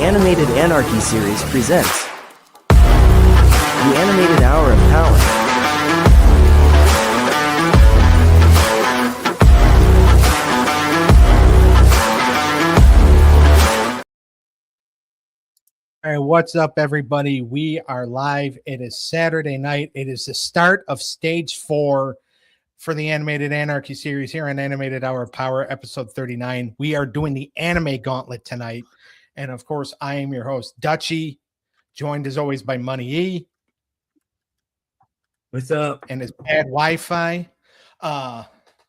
animated Anarchy series presents the animated Hour of Power. All right, what's up, everybody? We are live. It is Saturday night. It is the start of stage 4 for the animated Anarchy series here on Animated Hour of Power, episode 39. We are doing the anime gauntlet tonight. And of course, I am your host, Dutchy, joined as always by Money E. What's up? And his bad Wi-Fi.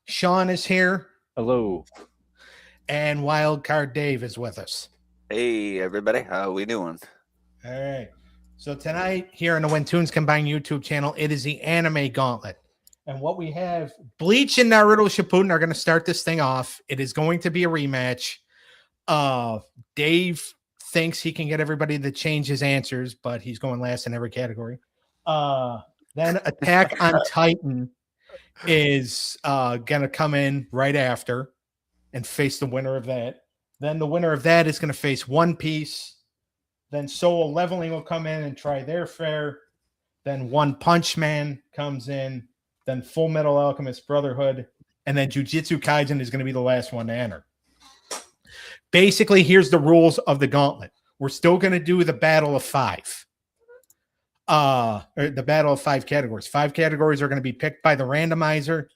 Sean is here. Hello. And Wildcard Dave is with us. Hey everybody, how we doing? All right. So tonight here on the When Toons Combine YouTube channel, it is the anime gauntlet. And what we have, Bleach and Naruto Shippuden are going to start this thing off. It is going to be a rematch. Dave thinks he can get everybody to change his answers, but he's going last in every category. Then Attack on Titan is going to come in right after and face the winner of that. Then the winner of that is going to face One Piece. Then Soul Leveling will come in and try their fare. Then One Punch Man comes in. Then Full Metal Alchemist Brotherhood. And then Jujutsu Kaisen is going to be the last one to enter. Basically, here's the rules of the gauntlet. We're still going to do the battle of 5. Or the battle of 5 categories. 5 categories are going to be picked by the randomizer.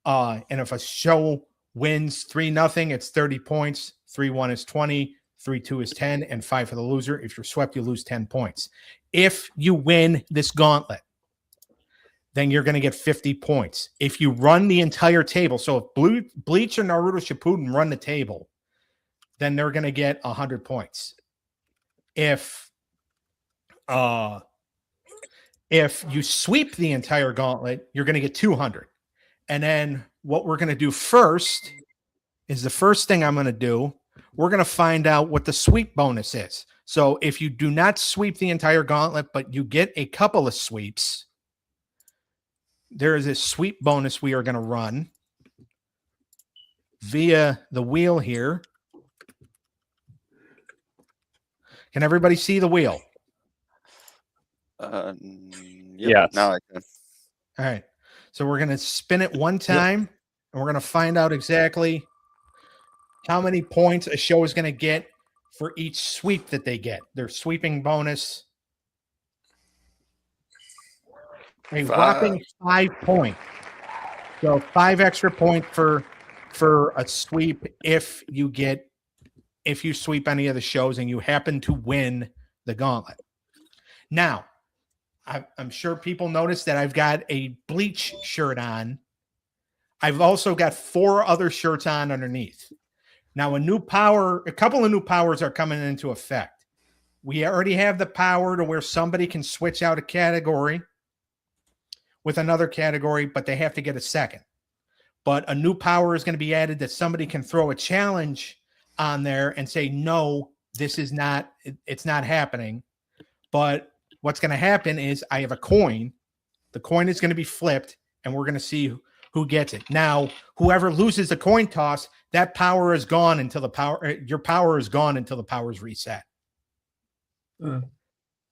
And if a show wins 3-0, it's 30 points. 3-1 is 20. 3-2 is 10. And 5 for the loser. If you're swept, you lose 10 points. If you win this gauntlet, then you're going to get 50 points. If you run the entire table, so if Bleach or Naruto Shippuden run the table, then they're going to get 100 points. If you sweep the entire gauntlet, you're going to get 200. And then what we're going to do first is the first thing I'm going to do. We're going to find out what the sweep bonus is. So if you do not sweep the entire gauntlet, but you get a couple of sweeps, there is a sweep bonus we are going to run via the wheel here. Can everybody see the wheel? Yes. Now I can. All right. So we're going to spin it one time, and we're going to find out exactly how many points a show is going to get for each sweep that they get. Their sweeping bonus. A whopping 5 points. So 5 extra points for a sweep if you sweep any of the shows and you happen to win the gauntlet. Now, I'm sure people noticed that I've got a Bleach shirt on. I've also got 4 other shirts on underneath. Now, a couple of new powers are coming into effect. We already have the power to where somebody can switch out a category with another category, but they have to get a second. But a new power is going to be added that somebody can throw a challenge on there and say, no, it's not happening. But what's going to happen is I have a coin. The coin is going to be flipped, and we're going to see who gets it. Now, whoever loses the coin toss, that power is gone until your power is gone until the power is reset.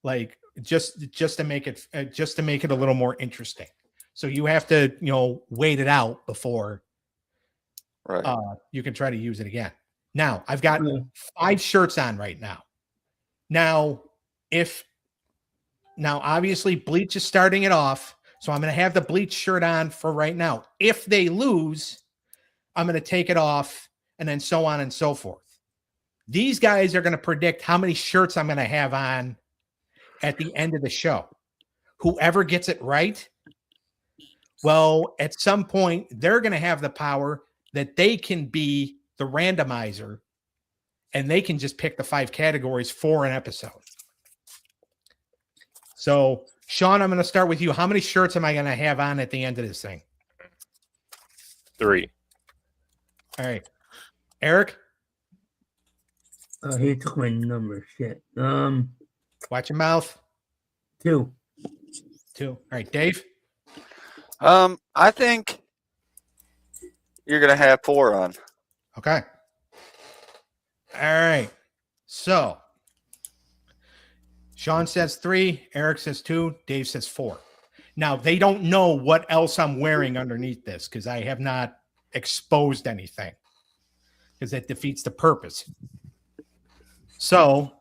Like just to make it a little more interesting. So you have to, wait it out before you can try to use it again. Now, I've got 5 shirts on right now. Now, obviously, Bleach is starting it off, so I'm going to have the Bleach shirt on for right now. If they lose, I'm going to take it off, and then so on and so forth. These guys are going to predict how many shirts I'm going to have on at the end of the show. Whoever gets it right, well, at some point, they're going to have the power that they can be the randomizer, and they can just pick the 5 categories for an episode. So, Sean, I'm going to start with you. How many shirts am I going to have on at the end of this thing? 3. All right. Eric? He took my number. Shit. Watch your mouth. 2. All right. Dave? I think you're going to have 4 on. Okay. All right. So Sean says 3, Eric says 2, Dave says 4. Now, they don't know what else I'm wearing underneath this because I have not exposed anything because that defeats the purpose. So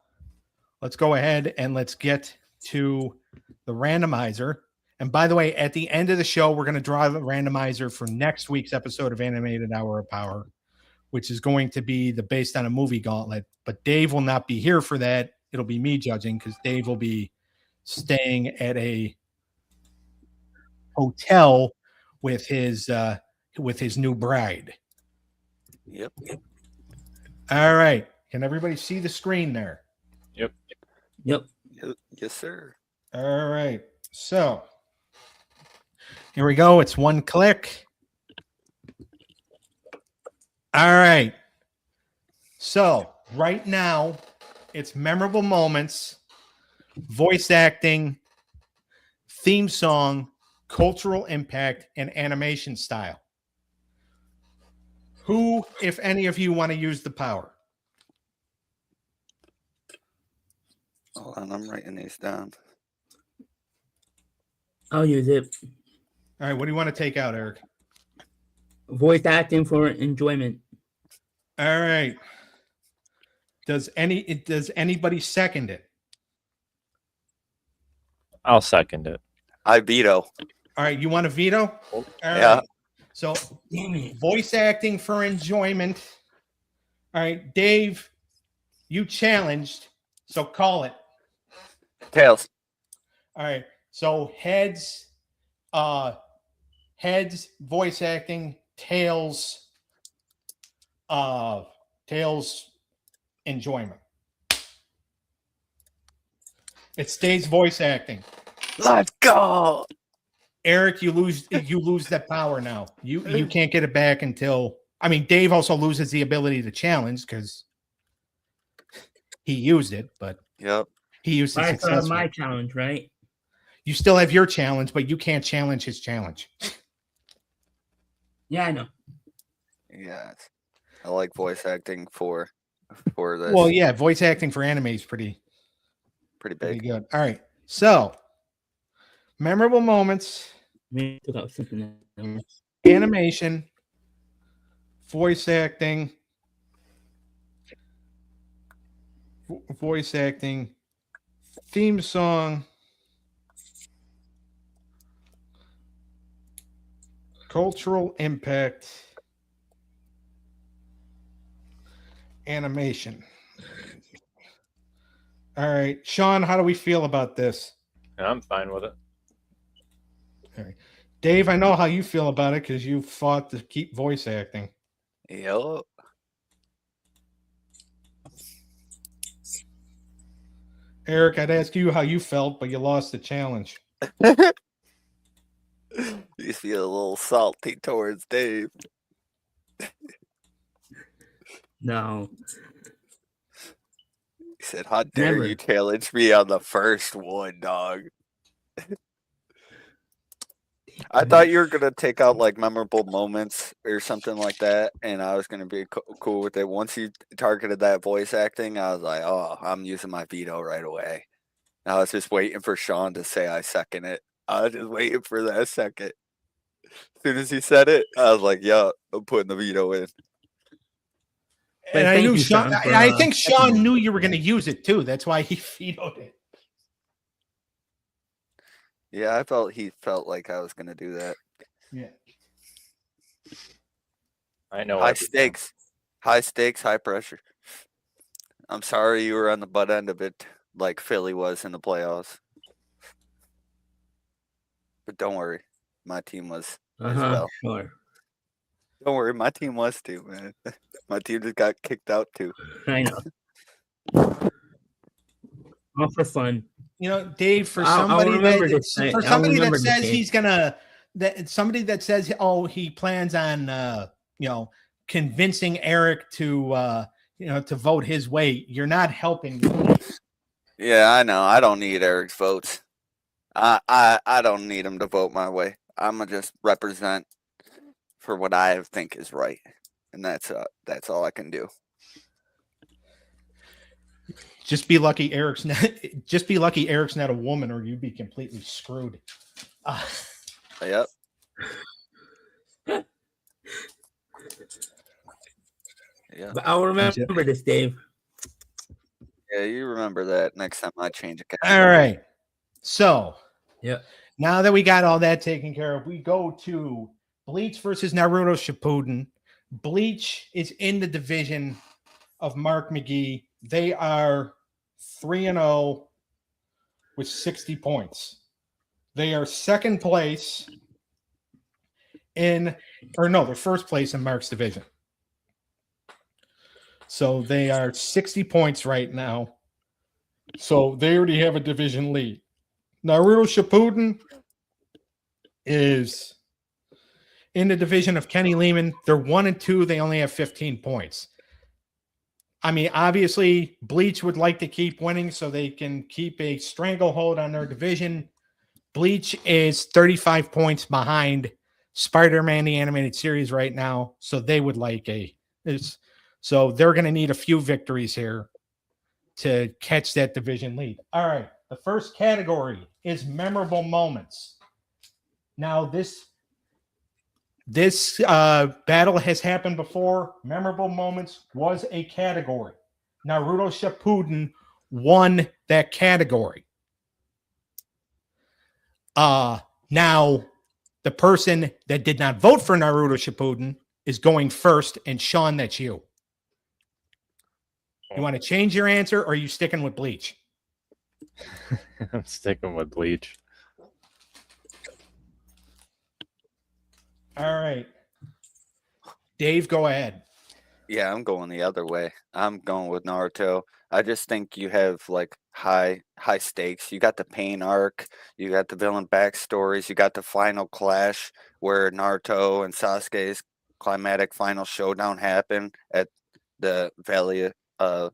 let's go ahead and let's get to the randomizer. And by the way, at the end of the show, we're going to draw the randomizer for next week's episode of Animated Hour of Power, which is going to be based on a movie Gauntlet. But Dave will not be here for that. It'll be me judging because Dave will be staying at a hotel with his new bride. Yep. All right. Can everybody see the screen there? Yep. Yes, sir. All right. So here we go. It's one click. All right. So right now, it's memorable moments, voice acting, theme song, cultural impact, and animation style. Who, if any of you, want to use the power? Hold on, I'm writing these down. I'll use it. All right. What do you want to take out, Eric? Voice acting for enjoyment. All right. Does anybody second it? I'll second it. I veto. All right. You want a veto? All right. Yeah. So Damn it. voice acting for enjoyment. All right, Dave, you challenged, so call it. Tails. All right. So heads voice acting, tails enjoyment. It stays voice acting. Let's go. Eric, you lose that power now. You can't get it back until, I mean, Dave also loses the ability to challenge because he used it, but Yep. he used it I thought successfully. my challenge, right? You still have your challenge, but you can't challenge his challenge. Yeah, I know. Yeah. I like voice acting for this. Well, yeah, voice acting for anime is pretty Pretty big. good. All right. So, memorable moments, We took out something else. animation, voice acting, theme song, cultural impact, animation. All right, Sean, how do we feel about this? I'm fine with it. All right. Dave, I know how you feel about it because you fought to keep voice acting. Yep. Eric, I'd ask you how you felt, but you lost the challenge. You feel a little salty towards Dave. No. He said, "How dare Never. you challenge me on the first one, dog?" I thought you were gonna take out like memorable moments or something like that, and I was gonna be cool with it. Once you targeted that voice acting, I was like, "Oh, I'm using my veto right away." I was just waiting for Sean to say I second it. I was just waiting for that second. As soon as he said it, I was like, "Yeah, I'm putting the veto in." But And I thank knew you, Sean. Sean, for, I think Sean seconding. knew you were going to use it too. That's why he vetoed it. Yeah, he felt like I was gonna do that. Yeah. I know. High everything. stakes, high pressure. I'm sorry you were on the butt end of it, like Philly was in the playoffs. But don't worry, my team was as well. Sure. Don't worry, my team was too, man. My team just got kicked out too. I know. All for fun. You know, Dave, for I'll somebody remember that this night. for I'll somebody that remember this says day. he's gonna somebody that says he plans on convincing Eric to to vote his way, you're not helping me. Yeah, I know. I don't need Eric's votes. I don't need him to vote my way. I'm gonna just represent for what I think is right, and that's all I can do. Just be lucky Eric's not. Just be lucky Eric's not a woman, or you'd be completely screwed. Yep. Yeah. But I'll remember this, Dave. Yeah, you remember that next time I change a All category. right. So Yep. now that we got all that taken care of, we go to Bleach versus Naruto Shippuden. Bleach is in the division of Mark McGee. They are 3-0 with 60 points. They are second place they're first place in Mark's division. So they are 60 points right now. So they already have a division lead. Naruto Shippuden is in the division of Kenny Lehman. They're 1-2. They only have 15 points. I mean, obviously, Bleach would like to keep winning so they can keep a stranglehold on their division. Bleach is 35 points behind Spider-Man, the animated series right now. So they would like so they're going to need a few victories here to catch that division lead. All right. The first category is memorable moments. Now, this battle has happened before. Memorable moments was a category. Naruto Shippuden won that category. Now, the person that did not vote for Naruto Shippuden is going first, and Sean, that's you. You want to change your answer, or are you sticking with Bleach? I'm sticking with Bleach. All right. Dave, go ahead. Yeah, I'm going the other way. I'm going with Naruto. I just think you have like high stakes. You got the pain arc, you got the villain backstories, you got the final clash where Naruto and Sasuke's climatic final showdown happen at the Valley of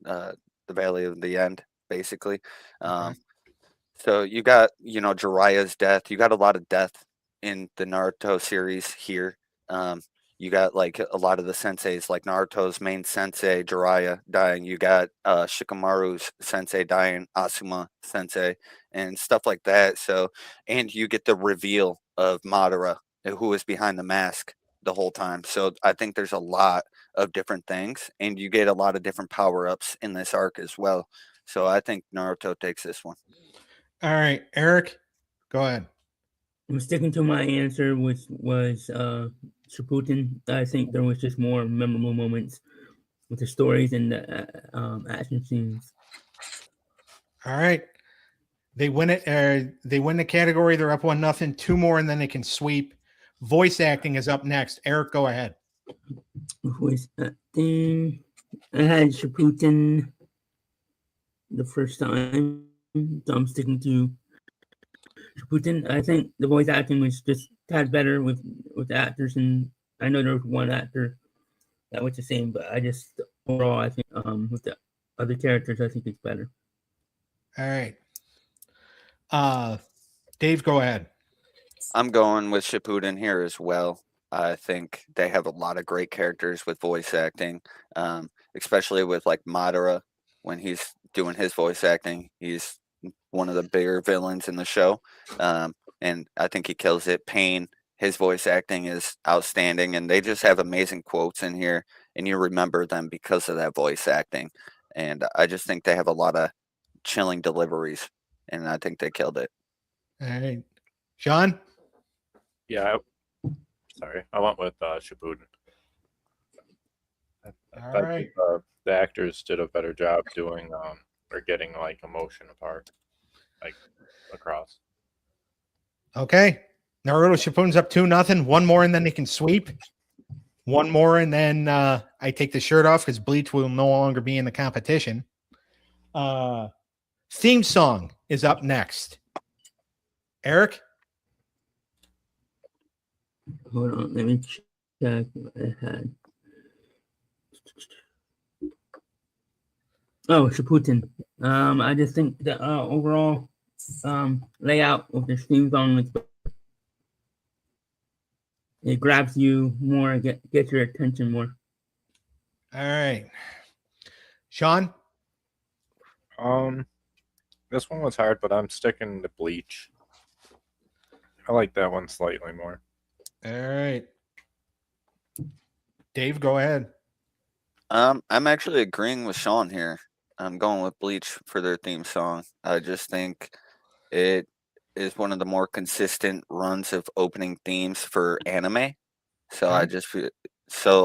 the End, basically. So you got, Jiraiya's death. You got a lot of death in the Naruto series here. You got like a lot of the senseis, like Naruto's main sensei, Jiraiya, dying. You got Shikamaru's sensei dying, Asuma sensei, and stuff like that. So, and you get the reveal of Madara, who was behind the mask the whole time. So I think there's a lot of different things, and you get a lot of different power-ups in this arc as well. So I think Naruto takes this one. All right, Eric, go ahead. I'm sticking to my answer, which was Shippuden. I think there was just more memorable moments with the stories and the action scenes. All right. They win it. They win the category. They're up 1-0. 2 more, and then they can sweep. Voice acting is up next. Eric, go ahead. Voice acting. I had Shippuden the first time, so I'm sticking to Shippuden. I think the voice acting was just tad better with the actors, and I know there was one actor that was the same, but I just overall I think with the other characters I think it's better. All right. Dave, go ahead. I'm going with Shippuden here as well. I think they have a lot of great characters with voice acting, especially with like Madara when he's doing his voice acting. He's one of the bigger villains in the show, and I think he kills it. Pain, his voice acting is outstanding, and they just have amazing quotes in here, and you remember them because of that voice acting. And I just think they have a lot of chilling deliveries, and I think they killed it. All right. Sean? Yeah, I went with Shippuden. All right. The actors did a better job doing or getting like emotion apart, like across. Okay. Naruto Shippuden's up 2-0. 1 more, and then they can sweep. 1 more, and then I take the shirt off because Bleach will no longer be in the competition. Theme song is up next. Eric? Hold on, let me check what I had. Oh, Shippuden. I just think the overall layout of the theme song it grabs you more, gets your attention more. All right. Sean? This one was hard, but I'm sticking to Bleach. I like that one slightly more. All right. Dave, go ahead. I'm actually agreeing with Sean here. I'm going with Bleach for their theme song. I just think it is one of the more consistent runs of opening themes for anime. So Okay.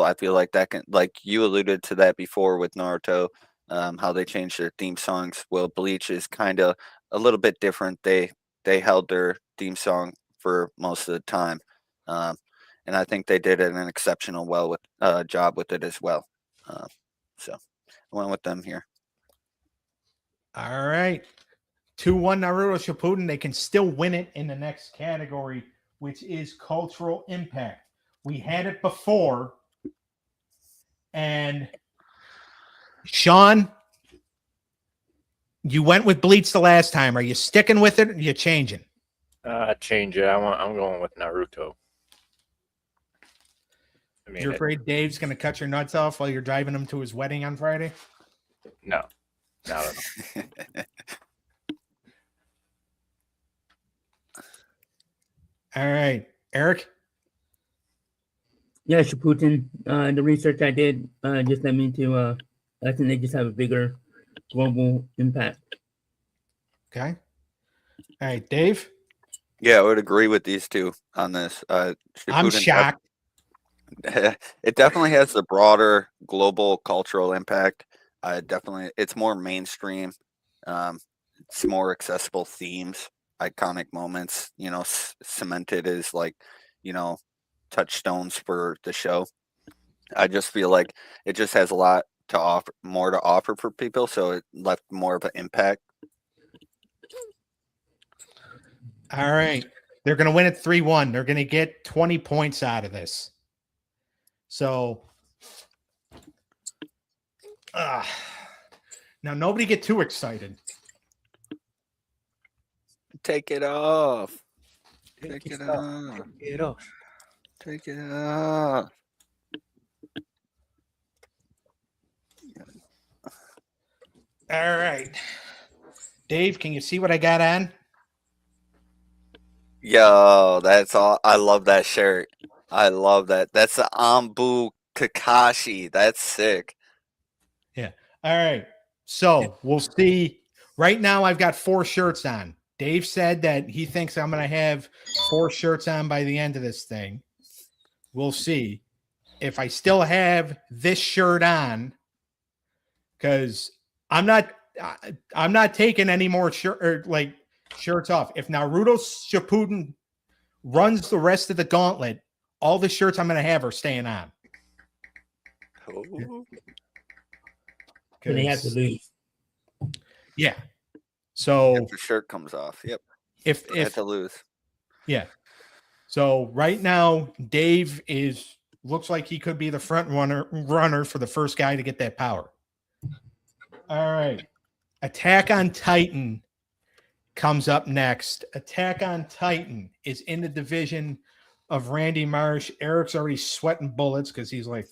I feel like that can, like you alluded to that before with Naruto, how they changed their theme songs. Well, Bleach is kind of a little bit different. They held their theme song for most of the time, um, and I think they did an exceptional job with it as well. So I went with them here. All right. 2-1 Naruto Shippuden. They can still win it in the next category, which is cultural impact. We had it before. And Sean, you went with Bleach the last time. Are you sticking with it or are you changing? Change it. I'm going with Naruto. I mean, You're afraid Dave's going to cut your nuts off while you're driving him to his wedding on Friday? no, not at all. All right. Eric? Yeah, Shippuden. The research I did just led me to. I think they just have a bigger global impact. Okay. All right. Dave? Yeah, I would agree with these two on this. I'm Shippuden shocked. it definitely has the broader global cultural impact. It's more mainstream. It's more accessible themes, iconic moments. Cemented as touchstones for the show. I just feel like it just has a lot to offer, more to offer for people, so it left more of an impact. All right. They're going to win it 3-1. They're going to get 20 points out of this. So, now nobody get too excited. Take it off. Take Take it it off. off. Take it off. Take it off. All right. Dave, can you see what I got on? Yo, that's all. I love that shirt. I love that. That's the Ambu Kakashi. That's sick. Yeah. All right. So we'll see. Right now, I've got 4 shirts on. Dave said that he thinks I'm going to have 4 shirts on by the end of this thing. We'll see. If I still have this shirt on, because I'm not taking any more shirts off. If Naruto Shippuden runs the rest of the gauntlet, all the shirts I'm going to have are staying on. Ooh. So they have to lose. Yeah. So If the shirt comes off, yep. if They have to lose. yeah. So right now, Dave looks like he could be the front runner for the first guy to get that power. All right. Attack on Titan comes up next. Attack on Titan is in the division of Randy Marsh. Eric's already sweating bullets because he's like,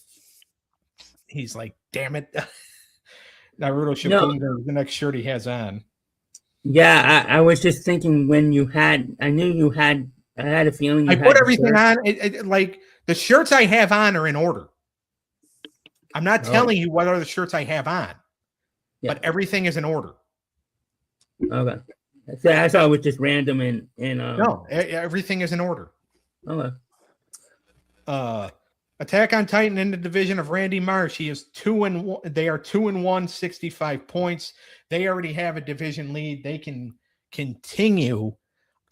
damn it. Naruto Shippuden is the next shirt he has on. Yeah, I was just thinking when I had a feeling I put everything on. Like the shirts I have on are in order. I'm not telling you what other shirts I have on, but everything is in order. Okay. So I thought it was just random and no, everything is in order. Okay. Attack on Titan in the division of Randy Marsh. He is 2-1. They are 2-1, 65 points. They already have a division lead. They can continue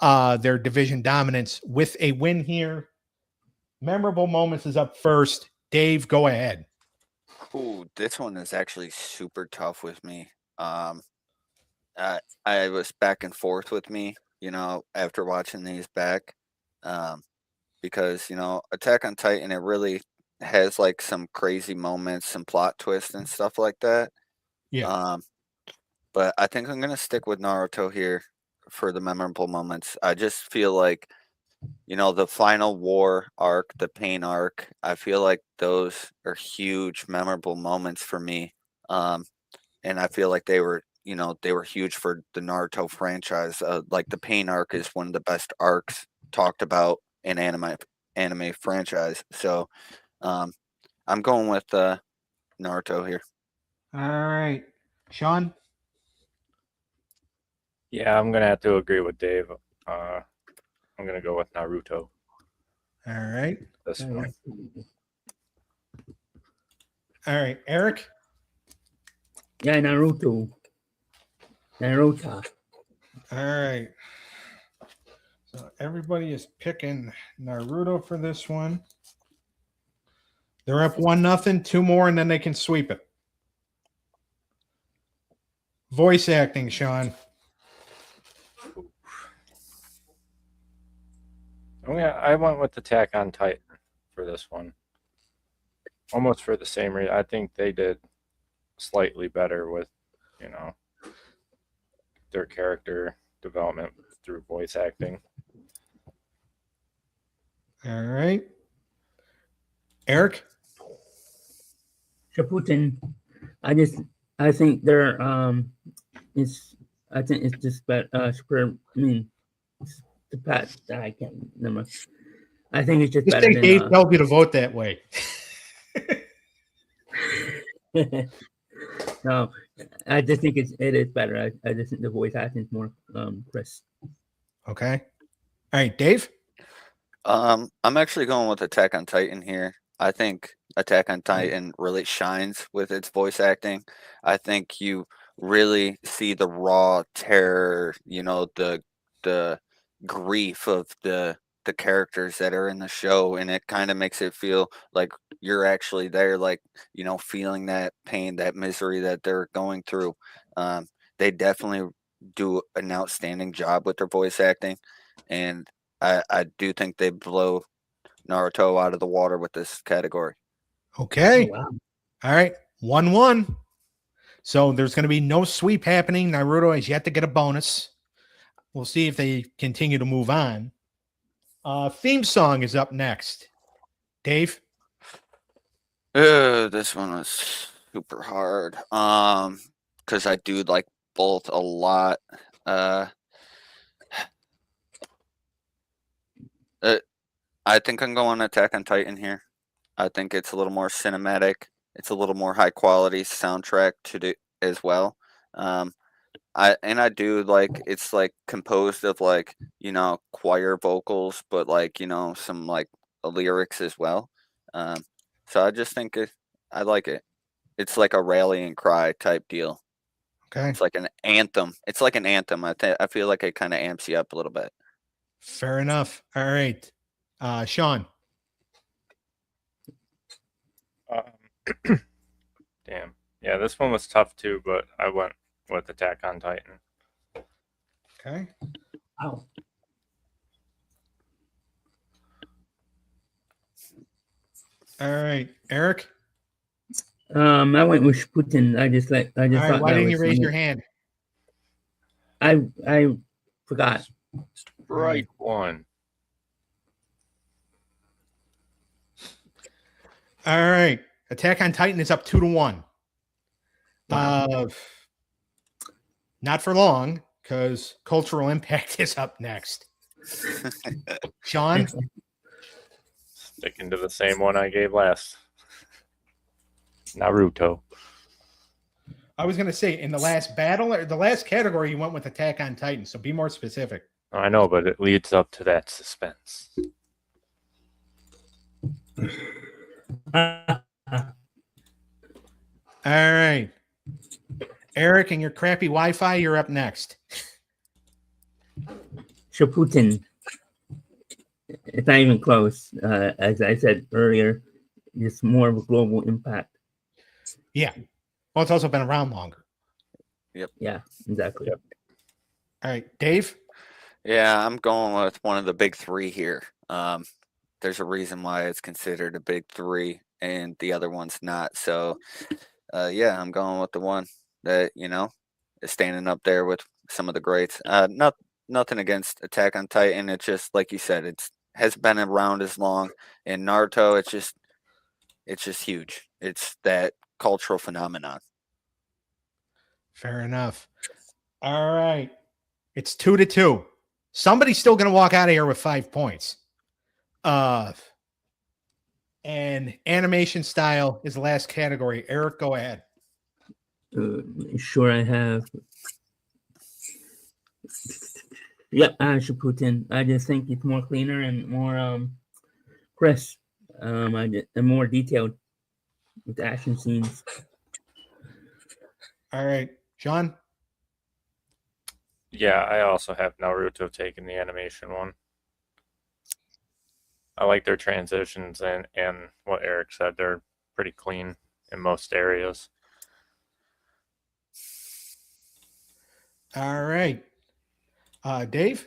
their division dominance with a win here. Memorable moments is up first. Dave, go ahead. Ooh, this one is actually super tough with me. I was back and forth with me, after watching these back. Because, Attack on Titan, it really has like some crazy moments, some plot twists and stuff like that. Yeah. But I think I'm going to stick with Naruto here for the memorable moments. I just feel like, the final war arc, the pain arc, I feel like those are huge, memorable moments for me. And I feel like they were you know, they were huge for the Naruto franchise. Like the Pain arc is one of the best arcs talked about in anime franchise. So I'm going with Naruto here. All right, Sean. Yeah, I'm gonna have to agree with Dave. I'm gonna go with Naruto. All right, This one. all right, Eric. Yeah, Naruto. Naruto. All right. So everybody is picking Naruto for this one. They're up 1-0, 2 more, and then they can sweep it. Voice acting, Sean. I went with Attack on Titan for this one. Almost for the same reason. I think they did slightly better with, you know, their character development through voice acting. All right. Eric. Shippuden. I think they're I think it's just super. I mean, it's the past. I can't remember. I think it's just Just better think than. Dave told you to vote that way. No, I just think it is better. I just think the voice acting is more crisp. Okay. All right, Dave. I'm actually going with Attack on Titan here. I think Attack on Titan really shines with its voice acting. I think you really see the raw terror, you know, the grief of the characters that are in the show, and it kind of makes it feel like you're actually there, like, you know, feeling that pain, that misery that they're going through. They definitely do an outstanding job with their voice acting, and I do think they blow Naruto out of the water with this category. Okay. Oh, wow. All right. 1-1. So there's going to be no sweep happening. Naruto has yet to get a bonus. We'll see if they continue to move on. Theme song is up next. Dave. This one was super hard. Because I do like both a lot. I think I'm going Attack on Titan here. I think it's a little more cinematic. It's a little more high quality soundtrack to do as well. I do like, it's like composed of, like, you know, choir vocals, but like, you know, some like lyrics as well. So I just think I like it. It's like a rallying cry type deal. Okay. It's like an anthem. It's like an anthem. I feel like it kind of amps you up a little bit. Fair enough. All right. Sean. Damn. Yeah, this one was tough too, but I went with Attack on Titan. Okay. Wow. All right. Eric. I went with Shippuden. I just All right. thought Why that didn't was you raise your hand? I forgot. Right one. All right. Attack on Titan is up 2-1. Wow. Not for long, because Cultural Impact is up next. Sean. Sticking to the same one I gave last. Naruto. I was going to say, in the last battle, or the last category, you went with Attack on Titan. So be more specific. I know, but it leads up to that suspense. All right. Eric and your crappy Wi-Fi, you're up next. Shippuden. It's not even close. As I said earlier, it's more of a global impact. Yeah. Well, it's also been around longer. Yeah, exactly. Yep. All right. Dave? Yeah, I'm going with one of the big three here. There's a reason why it's considered a big three and the other one's not. So, yeah, I'm going with the one that, you know, is standing up there with some of the greats. Nothing against Attack on Titan. It's just, like you said, it's has been around as long. And Naruto, it's just huge. It's that cultural phenomenon. Fair enough. All right. It's 2-2. Somebody's still going to walk out of here with 5 points. And animation style is the last category. Eric, go ahead. Sure, I have. Yep, Shippuden. I just think it's more cleaner and more crisp. And more detailed with the action scenes. All right. Sean? Yeah, I also have Naruto taking the animation one. I like their transitions and what Eric said, they're pretty clean in most areas. All right. Dave?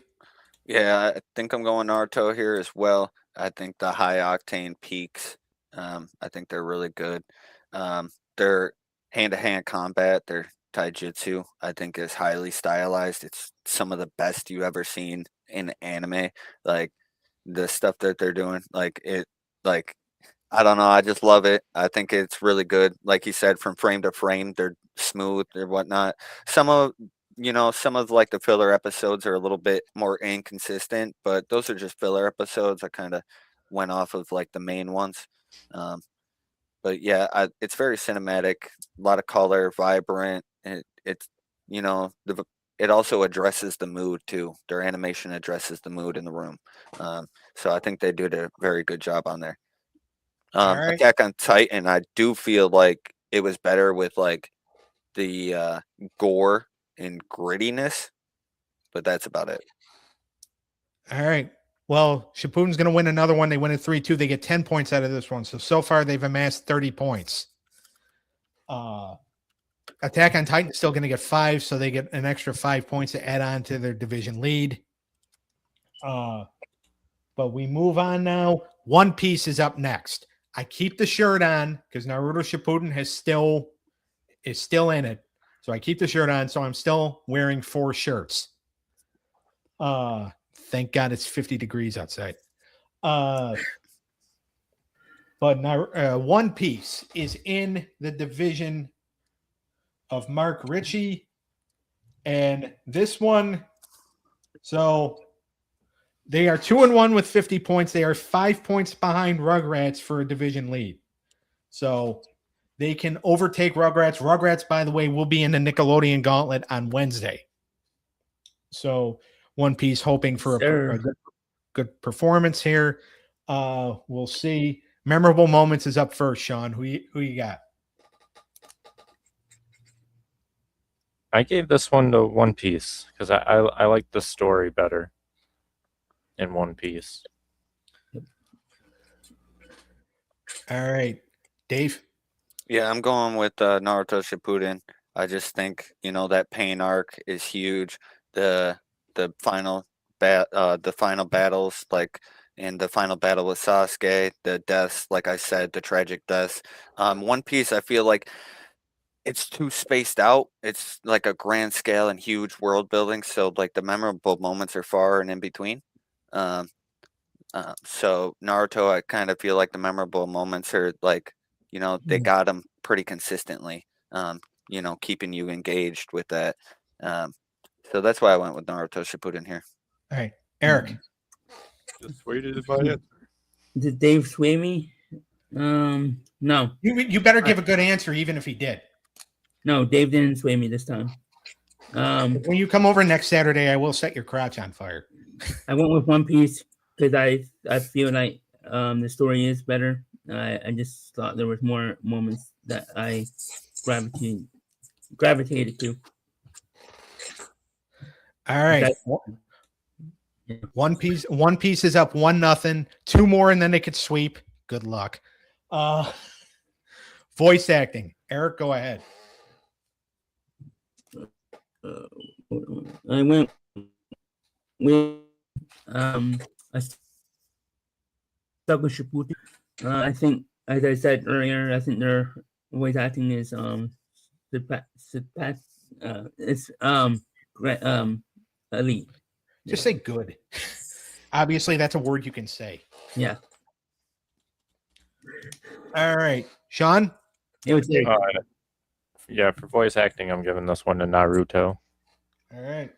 Yeah, I think I'm going Naruto here as well. I think the high octane peaks. I think they're really good. Their hand-to-hand combat, their taijutsu, I think is highly stylized. It's some of the best you ever seen in anime. Like the stuff that they're doing, like I don't know, I just love it. I think it's really good. Like you said, from frame to frame, they're smooth or whatnot. Some of like the filler episodes are a little bit more inconsistent, but those are just filler episodes. I kind of went off of like the main ones. But yeah, it's very cinematic, a lot of color, vibrant. It's it also addresses the mood too. Their animation addresses the mood in the room. So I think they did a very good job on there. All right. Attack on Titan, I do feel like it was better with like the gore and grittiness, but that's about it. All right. Well, Shippuden's going to win another one. They win at 3-2. They get 10 points out of this one. So far, they've amassed 30 points. Attack on Titan is still going to get 5, so they get an extra 5 points to add on to their division lead. But we move on now. One Piece is up next. I keep the shirt on because Naruto Shippuden is still in it. So I keep the shirt on, so I'm still wearing 4 shirts. Thank God it's 50 degrees outside. But now One Piece is in the division of Mark Ritchie. And this one, so they are 2-1 with 50 points. They are 5 points behind Rugrats for a division lead. So they can overtake Rugrats. Rugrats, by the way, will be in the Nickelodeon Gauntlet on Wednesday. So One Piece hoping for a good performance here. We'll see. Memorable moments is up first, Sean. Who you got? I gave this one to One Piece because I like the story better in One Piece. All right, Dave. Yeah, I'm going with Naruto Shippuden. I just think that pain arc is huge. The final battles, like in the final battle with Sasuke, the deaths, like I said, the tragic deaths. One Piece, I feel like it's too spaced out. It's like a grand scale and huge world building, so like the memorable moments are far and in between. So Naruto, I kind of feel like the memorable moments are like, they got them pretty consistently. Keeping you engaged with that. So that's why I went with Naruto Shippuden here. All right, Eric. Just waited by it. Did Dave sway me? No. You better give a good answer, even if he did. No, Dave didn't sway me this time. When you come over next Saturday, I will set your crotch on fire. I went with One Piece because I feel like the story is better. I just thought there was more moments that I gravitated to. All right. One Piece is up 1-0. 2 more and then they could sweep. Good luck. Voice acting. Eric, go ahead. I went with I stuck with Shippuden. I think, as I said earlier, I think their voice acting is elite. Just say good. Obviously, that's a word you can say. Yeah. All right, Sean. It was very Yeah, for voice acting, I'm giving this one to Naruto. All right.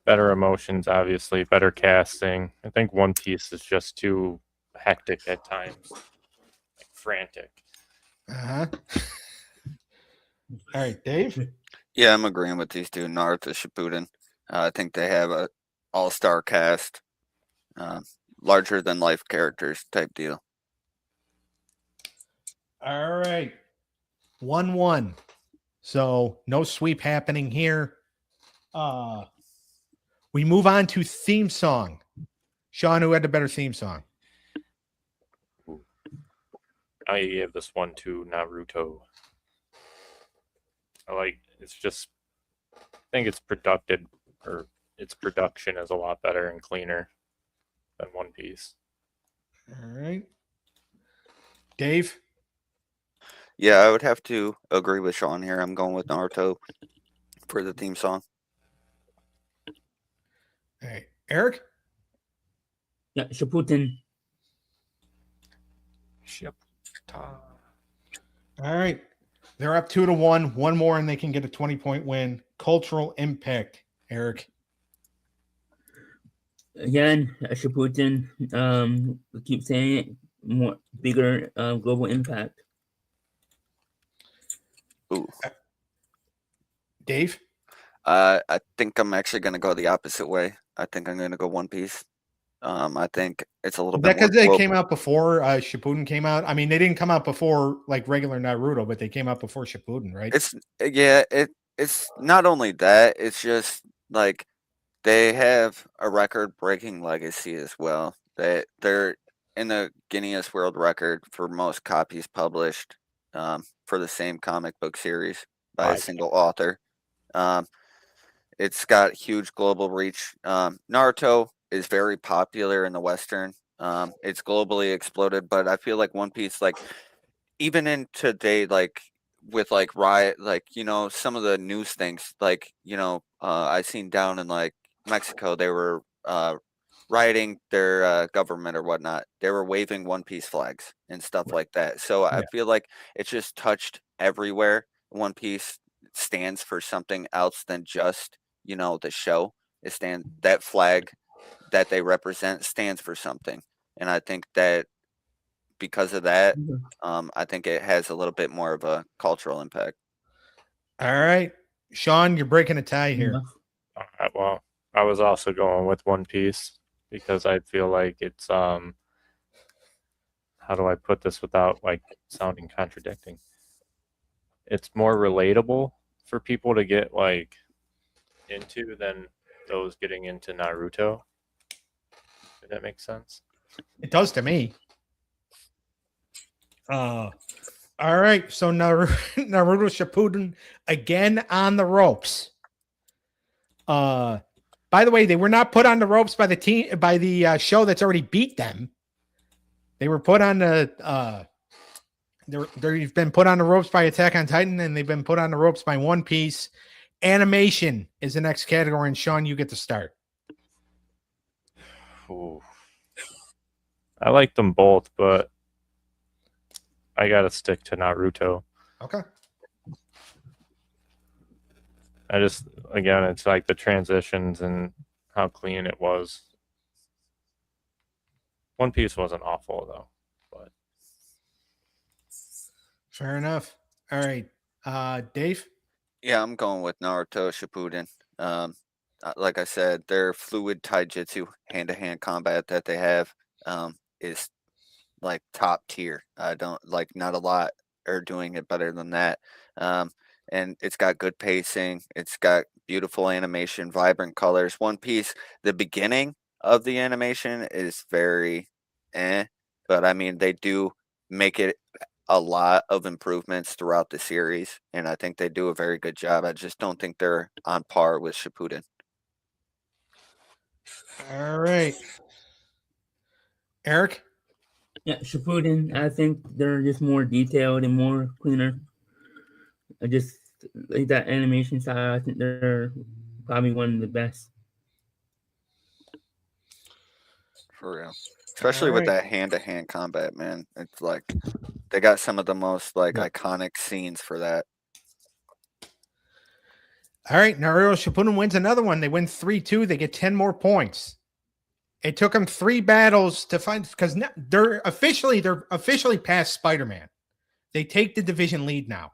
Better emotions, obviously, better casting. I think One Piece is just too hectic at times, like frantic. Uh-huh. All right, Dave. Yeah, I'm agreeing with these two. Naruto Shippuden. I think they have a all-star cast, larger than life characters type deal. All right. 1-1. So no sweep happening here. We move on to theme song. Sean, who had the better theme song? I give this one to Naruto. It's just, I think its production is a lot better and cleaner than One Piece. All right. Dave. Yeah, I would have to agree with Sean here. I'm going with Naruto for the theme song. All right. Eric. Yeah, Shippuden. All right. They're up 2-1. One more and they can get a 20-point win. Cultural impact, Eric. Again, Shippuden. We keep saying it. More bigger global impact. Ooh. Dave. I think I'm actually going to go the opposite way. I think I'm going to go One Piece. I think it's a little Is bit that more because they global. came out before Shippuden came out? I mean, they didn't come out before like regular Naruto, but they came out before Shippuden, right? It's not only that, it's just like they have a record-breaking legacy as well. They're in the Guinness World Record for most copies published for the same comic book series by a Right. single author. It's got huge global reach. Naruto is very popular in the Western. It's globally exploded, but I feel like One Piece, like even in today, like with like riot, like some of the news things, like I seen down in like Mexico, they were rioting their government or whatnot. They were waving One Piece flags and stuff Right. like that. So I Yeah. feel like it's just touched everywhere. One Piece stands for something else than just the show. That flag that they represent stands for something, and I think that because of that, I think it has a little bit more of a cultural impact. All right. Sean, you're breaking a tie here. Well, I was also going with One Piece because I feel like it's how do I put this without like sounding contradicting? It's more relatable for people to get like into than those getting into Naruto. Did that make sense? It does to me. All right. So Naruto Shippuden again on the ropes. By the way, they were not put on the ropes by the team by the show that's already beat them. They were put on the they've been put on the ropes by Attack on Titan, and they've been put on the ropes by One Piece. Animation is the next category, and Sean, you get to start. Ooh. I like them both, but I gotta stick to Naruto. Okay. Again, it's like the transitions and how clean it was. One Piece wasn't awful though, but Fair enough. All right. Dave? Yeah, I'm going with Naruto Shippuden. Like I said, their fluid taijutsu hand-to-hand combat that they have is like top tier. I don't like not a lot are doing it better than that. And it's got good pacing. It's got beautiful animation, vibrant colors. One Piece, the beginning of the animation is very but I mean they do make it a lot of improvements throughout the series, and I think they do a very good job. I just don't think they're on par with Shippuden. All right. Eric? Yeah, Shippuden. I think they're just more detailed and more cleaner. I just like that animation style. I think they're probably one of the best. For real. Especially with Alright. that hand-to-hand combat, man. It's like they got some of the most like Yeah. iconic scenes for that. All right, Naruto Shippuden wins another one. They win 3-2. They get 10 more points. It took them 3 battles to find because they're officially past Spider-Man. They take the division lead now.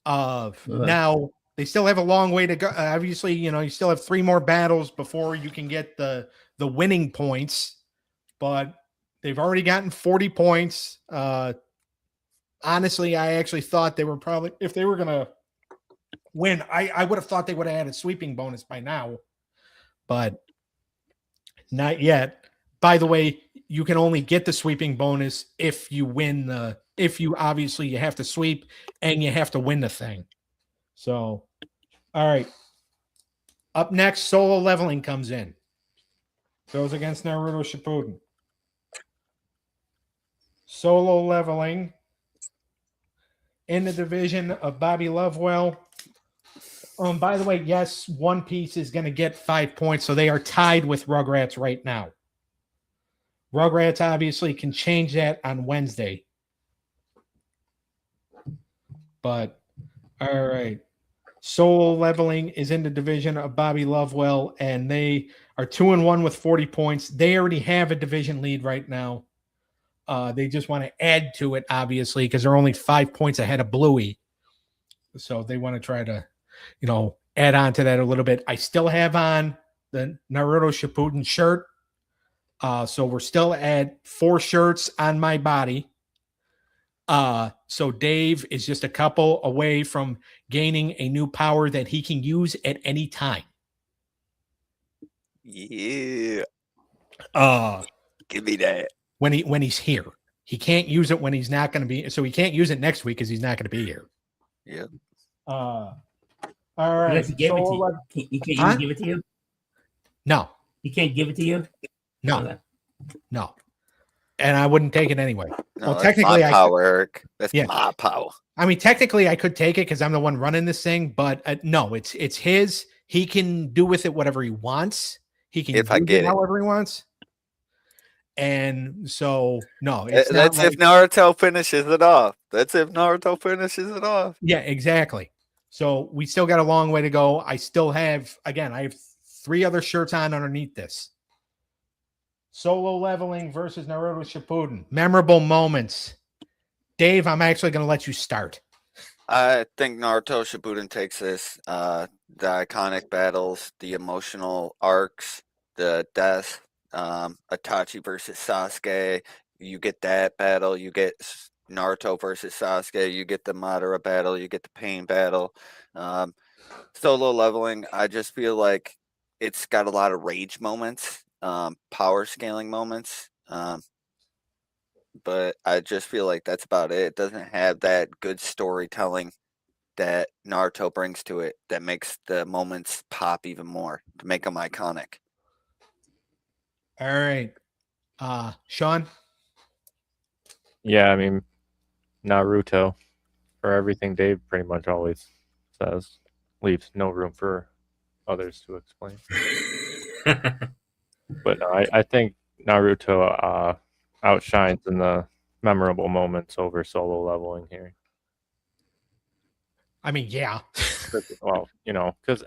Now they still have a long way to go. Obviously, you still have 3 more battles before you can get the winning points, but they've already gotten 40 points. Honestly, I actually thought they were probably, if they were gonna win, I would have thought they would have had a sweeping bonus by now, but not yet. By the way, you can only get the sweeping bonus if you win if you obviously you have to sweep and you have to win the thing. So, all right. Up next, Solo Leveling comes in. Goes against Naruto Shippuden. Solo Leveling in the division of Bobby Lovewell. By the way, yes, One Piece is going to get 5 points, so they are tied with Rugrats right now. Rugrats obviously can change that on Wednesday. But, all right. Solo Leveling is in the division of Bobby Lovewell, and they are 2-1 with 40 points. They already have a division lead right now. They just want to add to it, obviously, because they're only 5 points ahead of Bluey. So they want to try to, add on to that a little bit. I still have on the Naruto Shippuden shirt. So we're still at 4 shirts on my body. So Dave is just a couple away from gaining a new power that he can use at any time. Yeah. Give me that. When he's here. He can't use it when he's not going to be, so he can't use it next week because he's not going to be here. Yeah. All right. Unless he gave it to you. He can't even give it to you? No. He can't give it to you? No. Okay. No. And I wouldn't take it anyway. No, Well, that's technically, my power, Eric. That's Yeah. my power. I mean, technically, I could take it because I'm the one running this thing, but no, it's his. He can do with it whatever he wants. He can If I use get it it. however he wants. And so, no, it's That's not if Naruto finishes it off. That's if Naruto finishes it off. Yeah, exactly. So we still got a long way to go. I still have, again, I have 3 other shirts on underneath this. Solo Leveling versus Naruto Shippuden. Memorable moments. Dave, I'm actually going to let you start. I think Naruto Shippuden takes this. The iconic battles, the emotional arcs, the death, Itachi versus Sasuke. You get that battle. You get Naruto versus Sasuke. You get the Madara battle. You get the Pain battle. Solo Leveling, I just feel like it's got a lot of rage moments, power scaling moments. But I just feel like that's about it. It doesn't have that good storytelling that Naruto brings to it that makes the moments pop even more to make them iconic. All right. Sean? Yeah, I mean, Naruto, for everything Dave pretty much always says, leaves no room for others to explain. But no, I think Naruto outshines in the memorable moments over Solo Leveling here. I mean, yeah. Well, because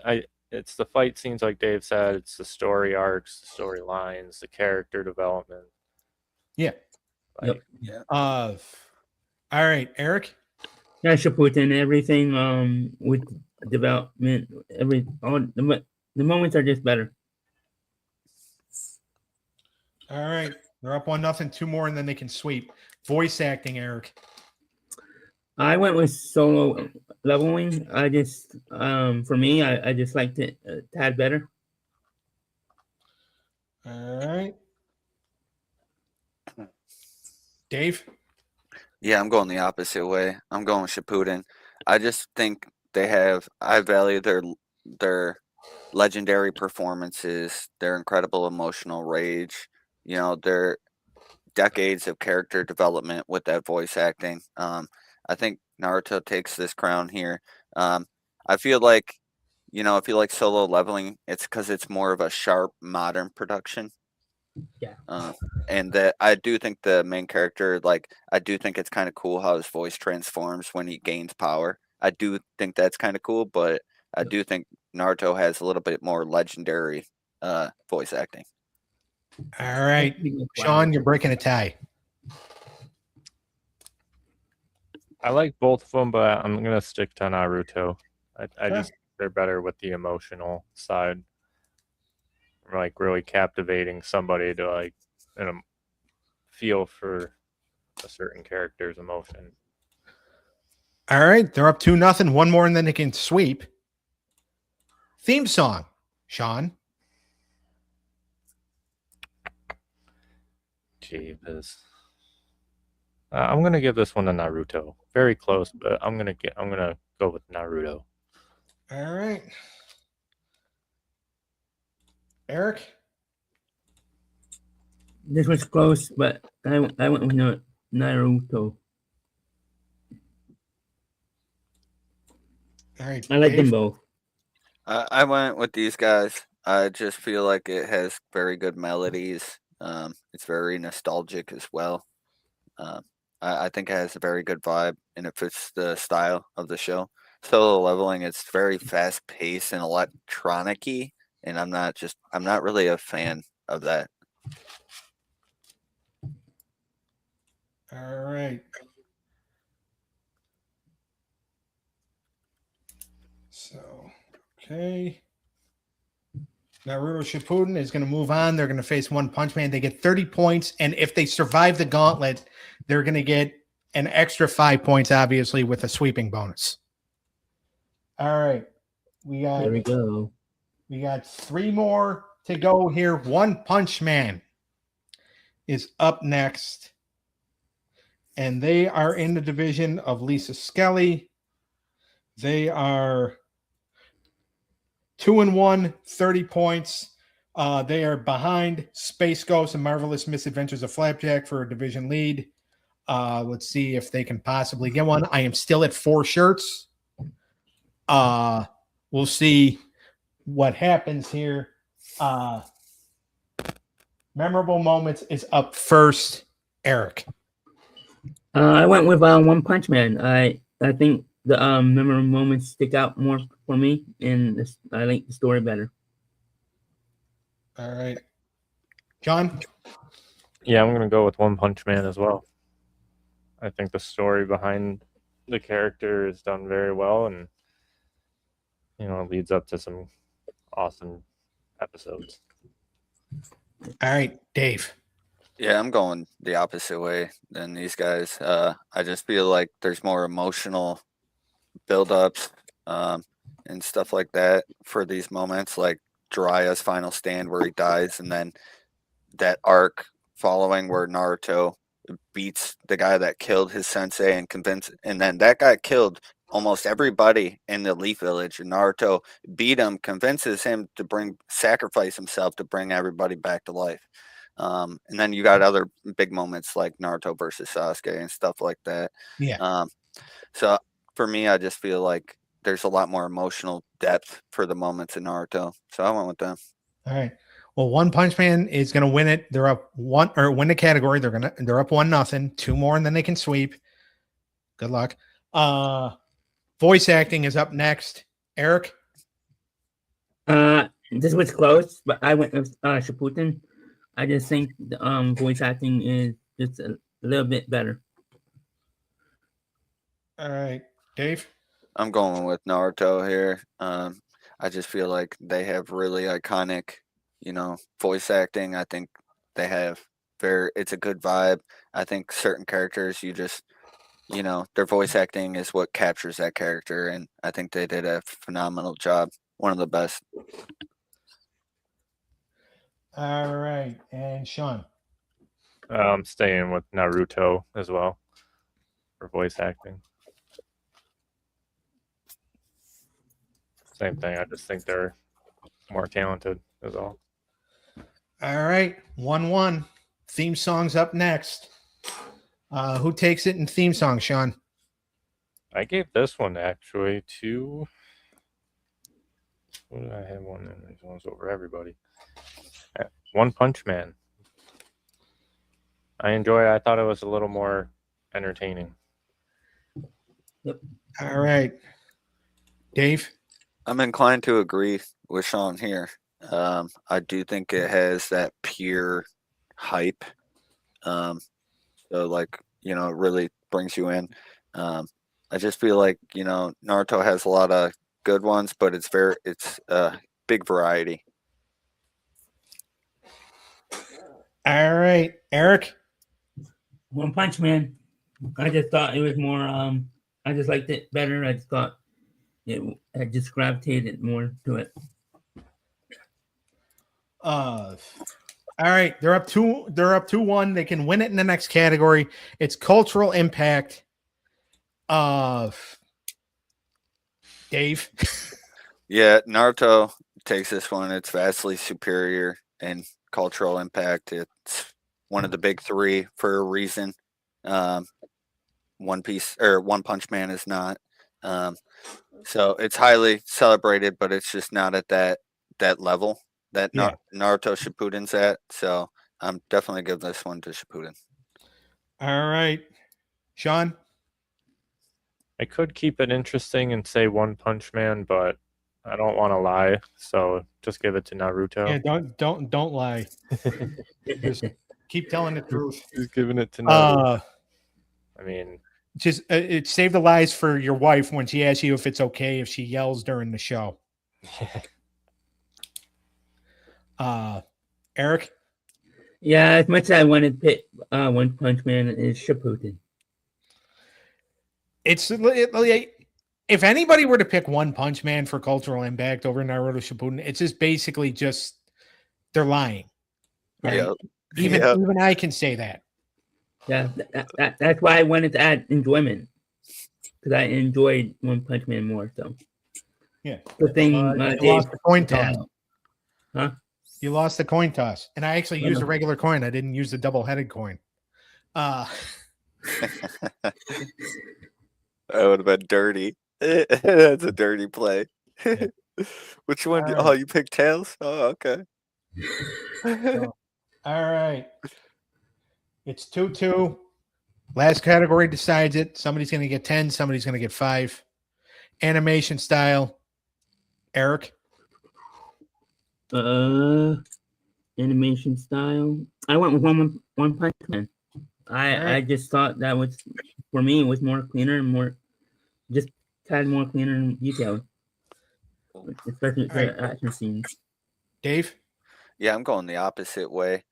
it's the fight scenes, like Dave said. It's the story arcs, the storylines, the character development. Yeah. Like, Yep. All right, Eric? Yeah, Shippuden, everything with development, all the moments are just better. All right. They're up 1-0, 2 more, and then they can sweep. Voice acting, Eric. I went with Solo Leveling. I just, for me, I just liked it a tad better. All right. Dave? Yeah, I'm going the opposite way. I'm going Shippuden. I just think I value their legendary performances, their incredible emotional rage, their decades of character development with that voice acting. I think Naruto takes this crown here. I feel like, Solo Leveling, it's because it's more of a sharp, modern production. Yeah. And that I do think the main character, like, I do think it's kind of cool how his voice transforms when he gains power. I do think that's kind of cool, but I do think Naruto has a little bit more legendary voice acting. All right, Pretty much Sean, wild. you're breaking a tie. I like both of them, but I'm gonna stick to Naruto. I Okay. just they're better with the emotional side, like really captivating somebody to like, feel for a certain character's emotion. All right, they're up 2-0. One more, and then they can sweep. Theme song, Sean. Jeebus. I'm gonna give this one to Naruto. Very close, but I'm gonna go with Naruto. All right, Eric. This was close, but I went with Naruto. All right, I like them Dave. both. I went with these guys. I just feel like it has very good melodies. It's very nostalgic as well. Um, I think it has a very good vibe, and it fits the style of the show. Solo leveling, it's very fast paced and electronic-y, and I'm not really a fan of that. All right. So, okay. Naruto Shippuden is going to move on. They're going to face One Punch Man. They get 30 points, and if they survive the gauntlet, they're going to get an extra 5 points, obviously, with a sweeping bonus. All right. Here we go. We got 3 more to go here. One Punch Man is up next, and they are in the division of Lisa Skelly. They are 2-1, 30 points. They are behind Space Ghost and Marvelous Misadventures of Flapjack for a division lead. Let's see if they can possibly get one. I am still at 4 shirts. We'll see what happens here. Memorable moments is up first. Eric. I went with One Punch Man. I think the memorable moments stick out more for me, and I like the story better. All right. John? Yeah, I'm gonna go with One Punch Man as well. I think the story behind the character is done very well, and it leads up to some awesome episodes. All right, Dave. Yeah, I'm going the opposite way than these guys. I just feel like there's more emotional buildups and stuff like that for these moments, like Jiraiya's final stand where he dies, and then that arc following where Naruto beats the guy that killed his sensei and then that guy killed almost everybody in the Leaf Village, and Naruto beat him, convinces him to sacrifice himself to bring everybody back to life. And then you got other big moments like Naruto versus Sasuke and stuff like that. Yeah. So for me, I just feel like there's a lot more emotional depth for the moments in Naruto. So I went with them. All right. Well, One Punch Man is going to win it. They're up win the category. They're up 1-0. 2 more, and then they can sweep. Good luck. Voice acting is up next. Eric. This was close, but I went with Shippuden. I just think the voice acting is just a little bit better. All right, Dave. I'm going with Naruto here. I just feel like they have really iconic, voice acting. I think they have it's a good vibe. I think certain characters their voice acting is what captures that character, and I think they did a phenomenal job. One of the best. All right, and Sean. I'm staying with Naruto as well for voice acting. Same thing. I just think they're more talented is all. All right, 1-1. Theme song's up next. Who takes it in theme song, Sean? I gave this one actually to. What did I have one in? These ones over everybody. One Punch Man. I enjoy it. I thought it was a little more entertaining. All right. Dave? I'm inclined to agree with Sean here. I do think it has that pure hype. So like, you know, it really brings you in. I just feel like, you know, Naruto has a lot of good ones, but it's big variety. All right. Eric? One Punch Man. I just thought it was more. I just liked it better. I just thought I just gravitated more to it. All right. They're up 2-1. They can win it in the next category. It's cultural impact. Dave? Yeah, Naruto takes this one. It's vastly superior in cultural impact. It's one of the big three for a reason. One Punch Man is not. So it's highly celebrated, but it's just not at that level that Yeah. Naruto Shippuden's at. So I'm definitely giving this one to Shippuden. All right. Sean? I could keep it interesting and say One Punch Man, but I don't want to lie, so just give it to Naruto. Yeah, don't lie. Just keep telling the truth. Just giving it to Naruto. I mean, Just it save the lies for your wife when she asks you if it's okay if she yells during the show. Eric? Yeah, as much as I wanted to pick One Punch Man, is Shippuden. If anybody were to pick One Punch Man for cultural impact over Naruto Shippuden, it's just basically just they're lying. Right? Yep. Even I can say that. Yeah, that's why I wanted to add enjoyment, because I enjoyed One Punch Man more. So Yeah. the thing You Dave lost the coin pointed toss. out. Huh? You lost the coin toss. And I actually used no. a regular coin. I didn't use the double-headed coin. That would have been dirty. That's a dirty play. Yeah. Which one? All right. Oh, you picked tails? Oh, okay. So, all right. It's 2-2. Last category decides it. Somebody's going to get 10. Somebody's going to get 5. Animation style. Eric? Animation style. I went with One Punch Man. I just thought that was, for me, it was more cleaner and more, just had more cleaner and detailed, especially the action scenes. Dave? Yeah, I'm going the opposite way.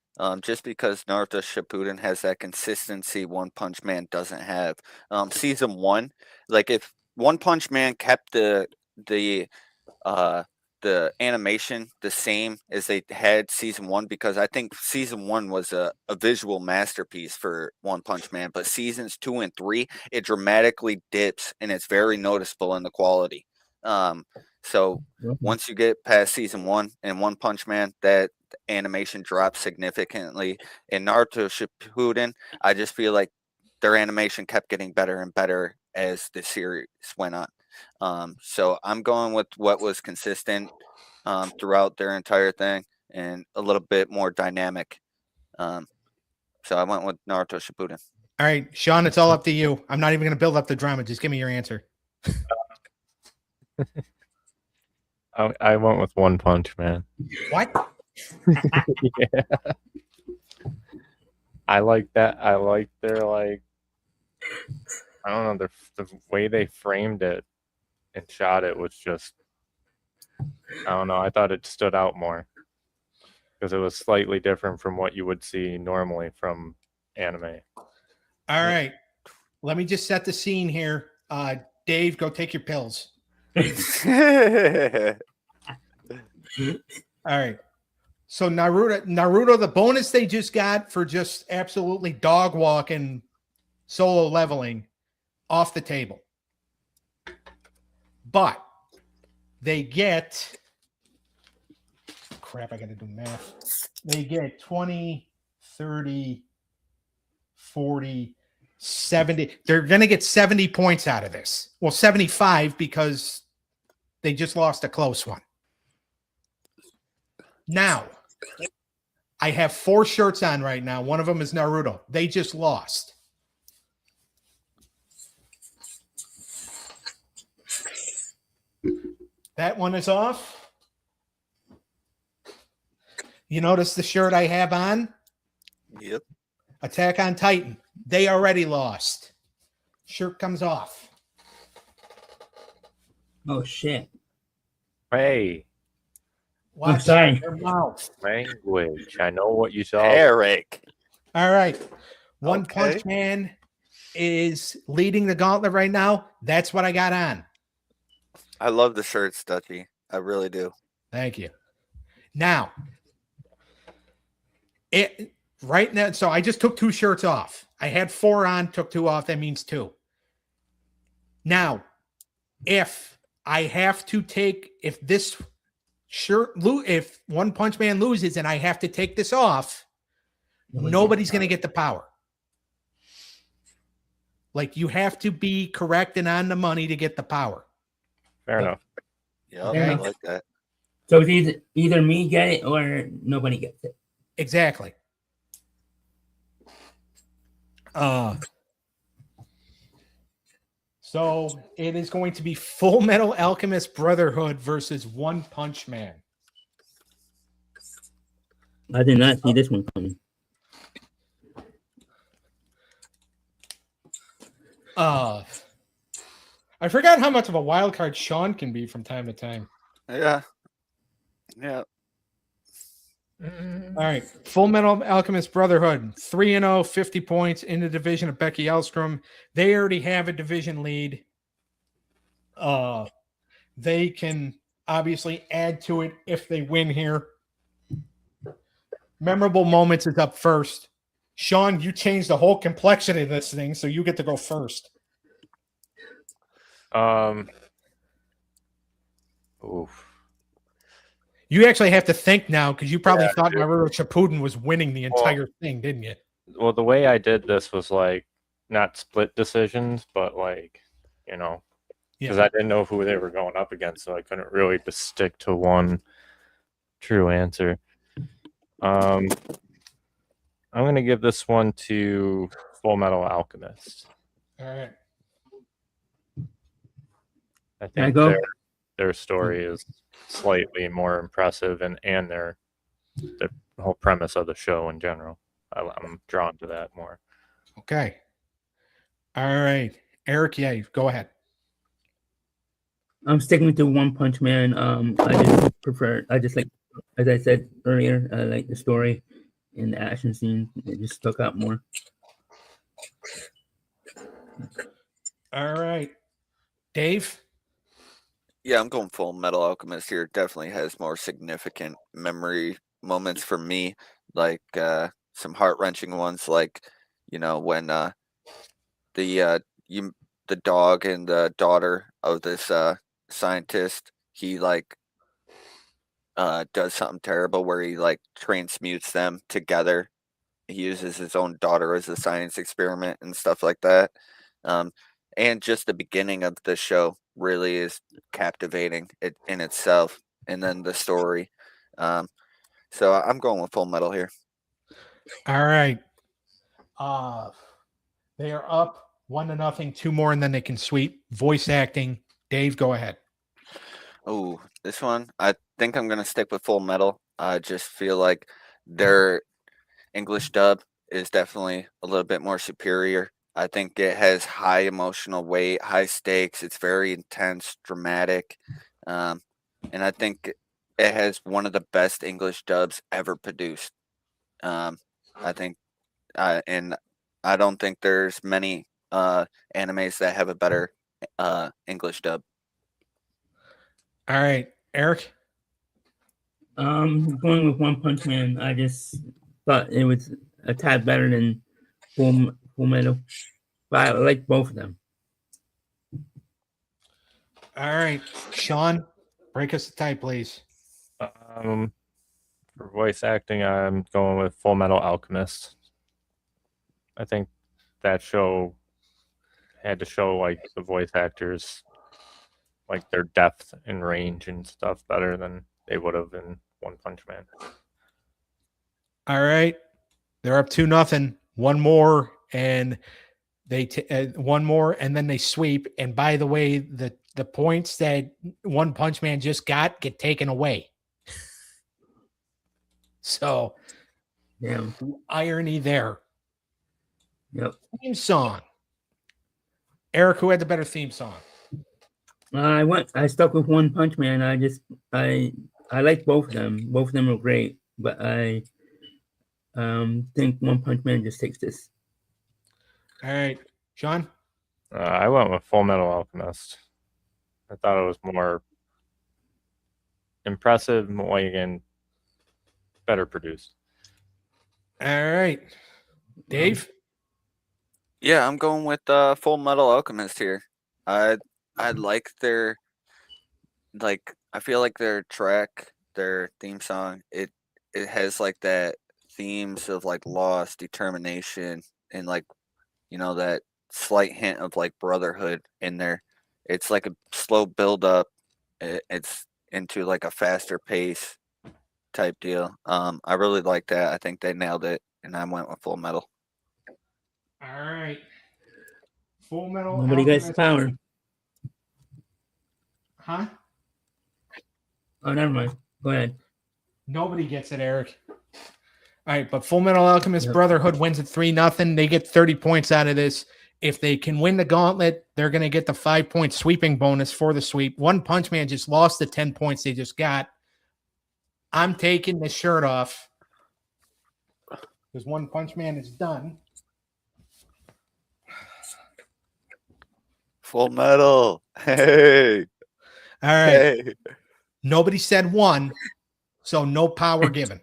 Just because Naruto Shippuden has that consistency One Punch Man doesn't have. Season 1, like if One Punch Man kept the animation the same as they had season 1, because I think season 1 was a visual masterpiece for One Punch Man, but seasons 2 and 3, it dramatically dips and it's very noticeable in the quality. So once you get past season 1 and One Punch Man, that animation drops significantly. In Naruto Shippuden, I just feel like their animation kept getting better and better as the series went on. So I'm going with what was consistent throughout their entire thing and a little bit more dynamic. So I went with Naruto Shippuden. All right, Sean, it's all up to you. I'm not even going to build up the drama. Just give me your answer. I went with One Punch Man. What? Yeah. I like that. I like their, like, I don't know, the way they framed it and shot it was just, I don't know, I thought it stood out more because it was slightly different from what you would see normally from anime. All right. Let me just set the scene here. Dave, go take your pills. All right. So Naruto, the bonus they just got for just absolutely dog walking solo leveling off the table. But they get, crap, I got to do math. They get 20, 30, 40, 70. They're going to get 70 points out of this. Well, 75 because they just lost a close one. Now, I have 4 shirts on right now. One of them is Naruto. They just lost. That one is off. You notice the shirt I have on? Yep. Attack on Titan. They already lost. Shirt comes off. Oh shit. Hey, Watch sorry. your mouth. language. I know what you saw. Eric. All right. One Okay. Punch Man is leading the gauntlet right now. That's what I got on. I love the shirts, Dutchy. I really do. Thank you. Now, it right now. So I just took 2 shirts off. I had 4 on, took 2 off. That means 2. Now, if I have to take, if this shirt, if One Punch Man loses and I have to take this off, nobody's going to get the power. Like, you have to be correct and on the money to get the power. Fair enough. Yep, Okay. I like that. So it's either me get it or nobody gets it. Exactly. So it is going to be Full Metal Alchemist Brotherhood versus One Punch Man. I did not see this one coming. I forgot how much of a wild card Sean can be from time to time. Yeah. Yeah. All right. Full Metal Alchemist Brotherhood, 3-0, 50 points in the division of Becky Elstrom. They already have a division lead. They can obviously add to it if they win here. Memorable moments is up first. Sean, you changed the whole complexion of this thing, so you get to go first. Oof. You actually have to think now because you probably Yeah, thought dude. Naruto Shippuden was winning the entire thing, didn't you? Well, the way I did this was like not split decisions, but like, you know, because I didn't know who they were going up against, so I couldn't really just stick to one true answer. I'm gonna give this one to Full Metal Alchemist. All right. I Can I think go? their story is slightly more impressive, and the whole premise of the show in general. I'm drawn to that more. Okay. All right. Eric, yeah, go ahead. I'm sticking to One Punch Man. I just like, as I said earlier, I like the story and the action scene. It just stuck out more. All right. Dave? Yeah, I'm going Full Metal Alchemist here. Definitely has more significant memory moments for me, like some heart wrenching ones, like when the dog and the daughter of this scientist, he like does something terrible where he like transmutes them together. He uses his own daughter as a science experiment and stuff like that. And just the beginning of the show really is captivating in itself, and then the story. So I'm going with Full Metal here. All right. They are up 1-0, 2 more, and then they can sweep. Voice acting. Dave, go ahead. Oh, this one, I think I'm going to stick with Full Metal. I just feel like their English dub is definitely a little bit more superior. I think it has high emotional weight, high stakes. It's very intense, dramatic. And I think it has one of the best English dubs ever produced. I think, and I don't think there's many animes that have a better English dub. All right. Eric? Going with One Punch Man. I just thought it was a tad better than Full Metal, but I like both of them. All right. Sean, break us the tie, please. For voice acting, I'm going with Full Metal Alchemist. I think that show had to show like the voice actors, like their depth and range and stuff better than they would have in One Punch Man. All right. They're up 2-0. One more, and one more, and then they sweep. And by the way, the points that One Punch Man just got get taken away. So, Yeah. irony there. Yep. Theme song. Eric, who had the better theme song? I stuck with One Punch Man. I like both of them. Both of them are great, but I think One Punch Man just takes this. All right, Sean. I went with Full Metal Alchemist. I thought it was more impressive, more again, better produced. All right, Dave. Yeah, I'm going with Full Metal Alchemist here. I like their I feel like their track, their theme song, it has like that themes of like loss, determination, and like that slight hint of like Brotherhood in there. It's like a slow build up. It's into like a faster pace type deal. I really like that. I think they nailed it, and I went with Full Metal. All right. Full Metal Nobody gets the Alchemist. power. Huh? Oh, never mind. Go ahead. Nobody gets it, Eric. All right, but Full Metal Alchemist Yep. Brotherhood wins at 3-0. They get 30 points out of this. If they can win the gauntlet, they're going to get the 5-point sweeping bonus for the sweep. One Punch Man just lost the 10 points they just got. I'm taking the shirt off because One Punch Man is done. Full Metal. Hey. All right. Hey. Nobody said one, so no power given.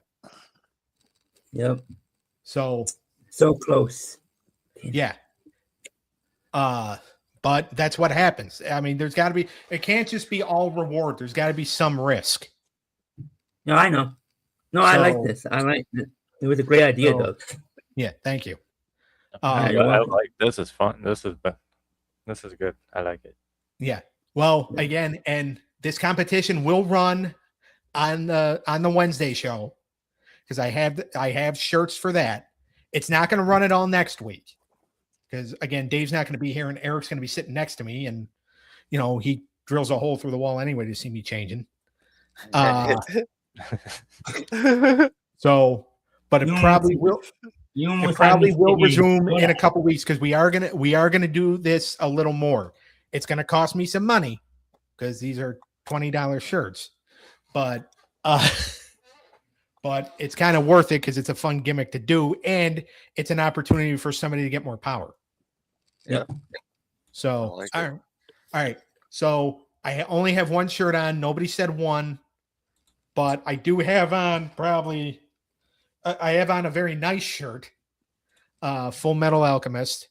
Yep. So close. yeah. But that's what happens. I mean, there's got to be. It can't just be all reward. There's got to be some risk. No, I know. No, I like this. I like it. It was a great idea, Doug. Yeah, thank you. You're I welcome. like this. Is fun. This is good. I like it. Yeah. Well, again, and this competition will run on the Wednesday show because I have shirts for that. It's not going to run it all next week because again, Dave's not going to be here and Eric's going to be sitting next to me, and he drills a hole through the wall anyway to see me changing. So, but it probably will. It probably will resume in a couple weeks because we are gonna do this a little more. It's gonna cost me some money because these are $20 shirts, but it's kind of worth it because it's a fun gimmick to do and it's an opportunity for somebody to get more power. Yeah. So like all right. So I only have one shirt on. Nobody said one, but I do have on probably. I have on a very nice shirt, Full Metal Alchemist.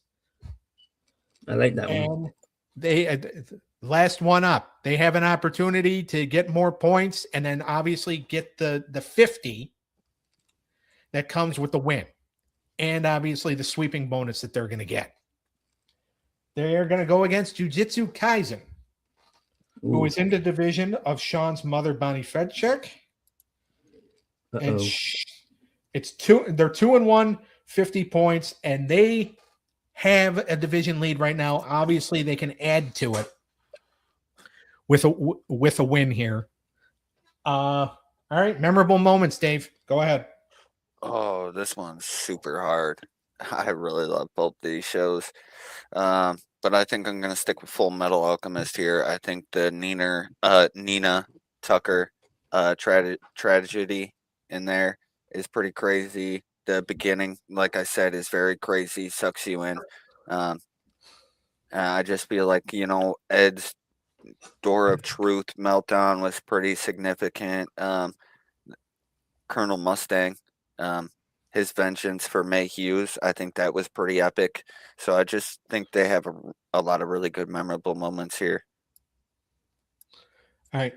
I like that and one. They last one up. They have an opportunity to get more points and then obviously get the 50 that comes with the win. And obviously the sweeping bonus that they're going to get. They are going to go against Jujutsu Kaisen, who is in the division of Sean's mother, Bonnie Fedchuk. And it's they're 2-1, 50 points, and they have a division lead right now. Obviously, they can add to it with a win here. All right, memorable moments, Dave. Go ahead. Oh, this one's super hard. I really love both these shows. But I think I'm gonna stick with Full Metal Alchemist here. I think the Nina Tucker tragedy in there is pretty crazy. The beginning, like I said, is very crazy, sucks you in. I just feel like, Ed's Door of Truth meltdown was pretty significant. Colonel Mustang, his vengeance for May Hughes, I think that was pretty epic. So I just think they have a lot of really good, memorable moments here. All right.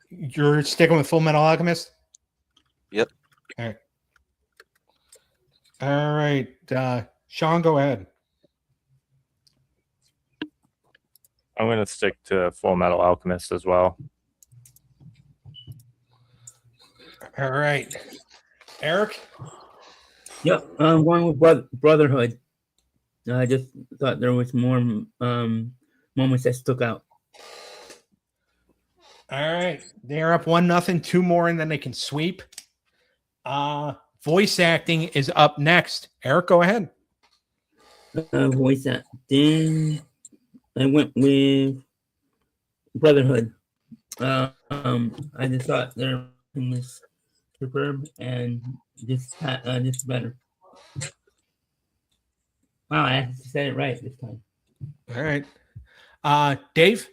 You're sticking with Full Metal Alchemist? Yep. All right. All right. Sean, go ahead. I'm going to stick to Full Metal Alchemist as well. All right. Eric? Yep, I'm going with Brotherhood. I just thought there was more moments that stuck out. All right. They're up 1-0, 2 more, and then they can sweep. Voice acting is up next. Eric, go ahead. Voice acting. I went with Brotherhood. I just thought their acting was superb and just better. Wow, I actually said it right this time. All right. Dave?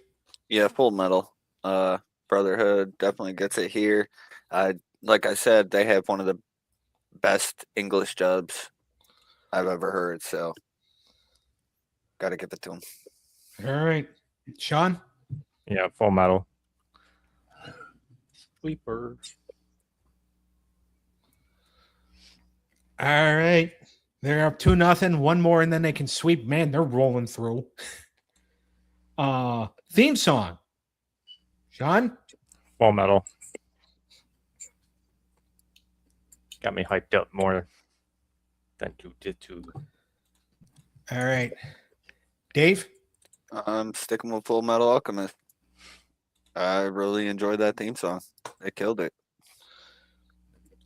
Yeah, Full Metal. Brotherhood definitely gets it here. Like I said, they have one of the best English dubs I've ever heard, so got to give it to them. All right. Sean? Yeah, Full Metal. Sweeper. All right. They're up 2-0, 1 more, and then they can sweep. Man, they're rolling through. Theme song. Sean? Full Metal. Got me hyped up more than Jujutsu. All right. Dave? I'm sticking with Full Metal Alchemist. I really enjoyed that theme song. They killed it.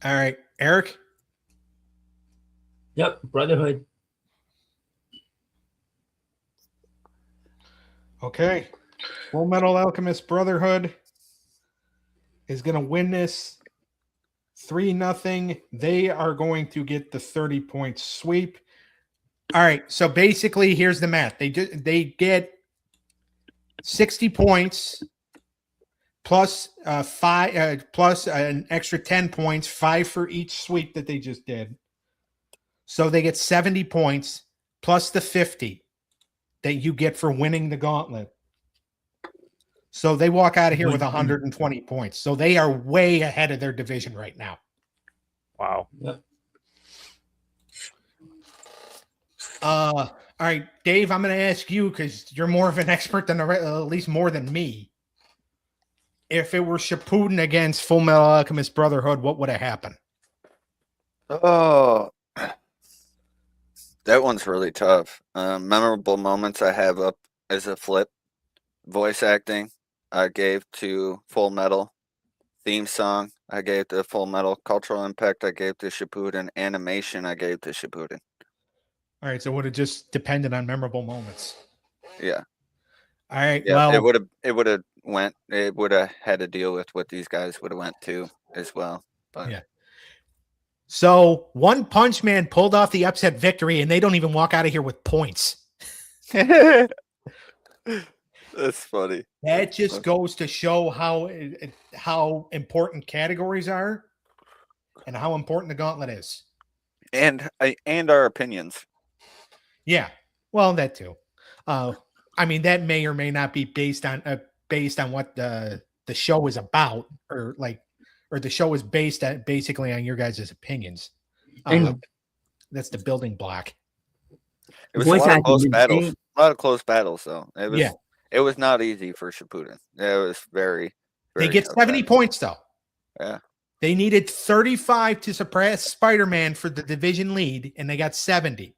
All right. Eric? Yep, Brotherhood. Okay. Full Metal Alchemist Brotherhood is going to win this 3-0. They are going to get the 30-point sweep. All right. So basically, here's the math. They get 60 points plus plus an extra 10 points, 5 for each sweep that they just did. So they get 70 points plus the 50 that you get for winning the gauntlet. So they walk out of here with 120 points. So they are way ahead of their division right now. Wow. Yep. All right, Dave, I'm going to ask you because you're more of an expert than at least more than me. If it were Shippuden against Full Metal Alchemist Brotherhood, what would have happened? Oh, that one's really tough. Memorable moments I have up as a flip. Voice acting, I gave to Full Metal. Theme song, I gave to Full Metal. Cultural impact, I gave to Shippuden. Animation, I gave to Shippuden. All right, so it would have just depended on memorable moments. Yeah. All right, Yeah, well, it would have had to deal with what these guys would have went to as well. But yeah. So One Punch Man pulled off the upset victory, and they don't even walk out of here with points. that's funny. That just goes to show how important categories are, and how important the gauntlet is. And our opinions. Yeah, well, that too. I mean, that may or may not be based on what the show is about, or the show is basically on your guys' opinions. And That's the building block. It was a lot of close battles. A lot of close battles, though. It was not easy for Shippuden. It was very, very They get 70 points, though. Yeah. They needed 35 to suppress Spider-Man for the division lead, and they got 70.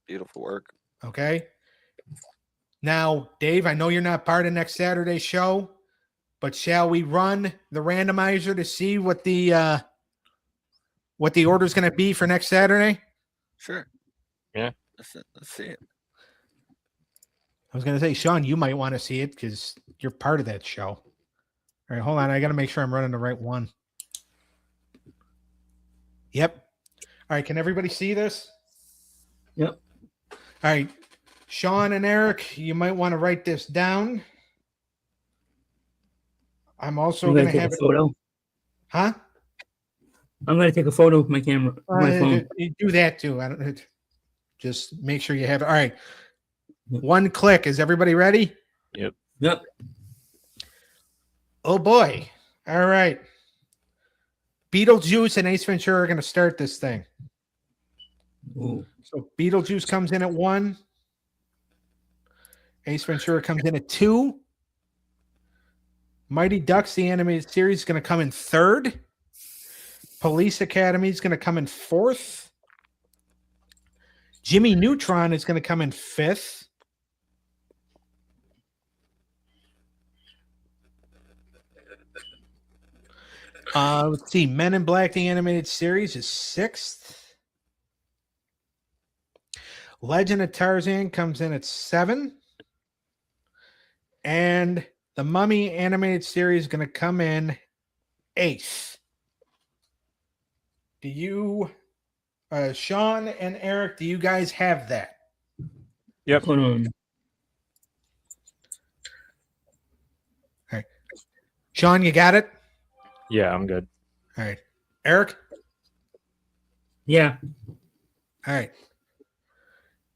Beautiful work. Okay. Now, Dave, I know you're not part of next Saturday's show, but shall we run the randomizer to see what the order is going to be for next Saturday? Sure. Yeah. Let's see it. I was going to say, Sean, you might want to see it because you're part of that show. All right, hold on. I got to make sure I'm running the right one. Yep. All right. Can everybody see this? Yep. All right. Sean and Eric, you might want to write this down. I'm also going to have a photo. Huh? I'm going to take a photo with my camera. My phone. You do that too. Just make sure you have it. All right. One click. Is everybody ready? Yep. Yep. Oh boy. All right. Beetlejuice and Ace Ventura are going to start this thing. Ooh. So Beetlejuice comes in at 1. Ace Ventura comes in at 2. Mighty Ducks, the animated series, is going to come in 3rd. Police Academy is going to come in 4th. Jimmy Neutron is going to come in 5th. Let's see. Men in Black, the animated series, is 6th. Legend of Tarzan comes in at 7. And the Mummy animated series is going to come in 8th. Do you, Sean and Eric, do you guys have that? Yep. Hold on. Sean, you got it? Yeah, I'm good. All right. Eric? Yeah. All right.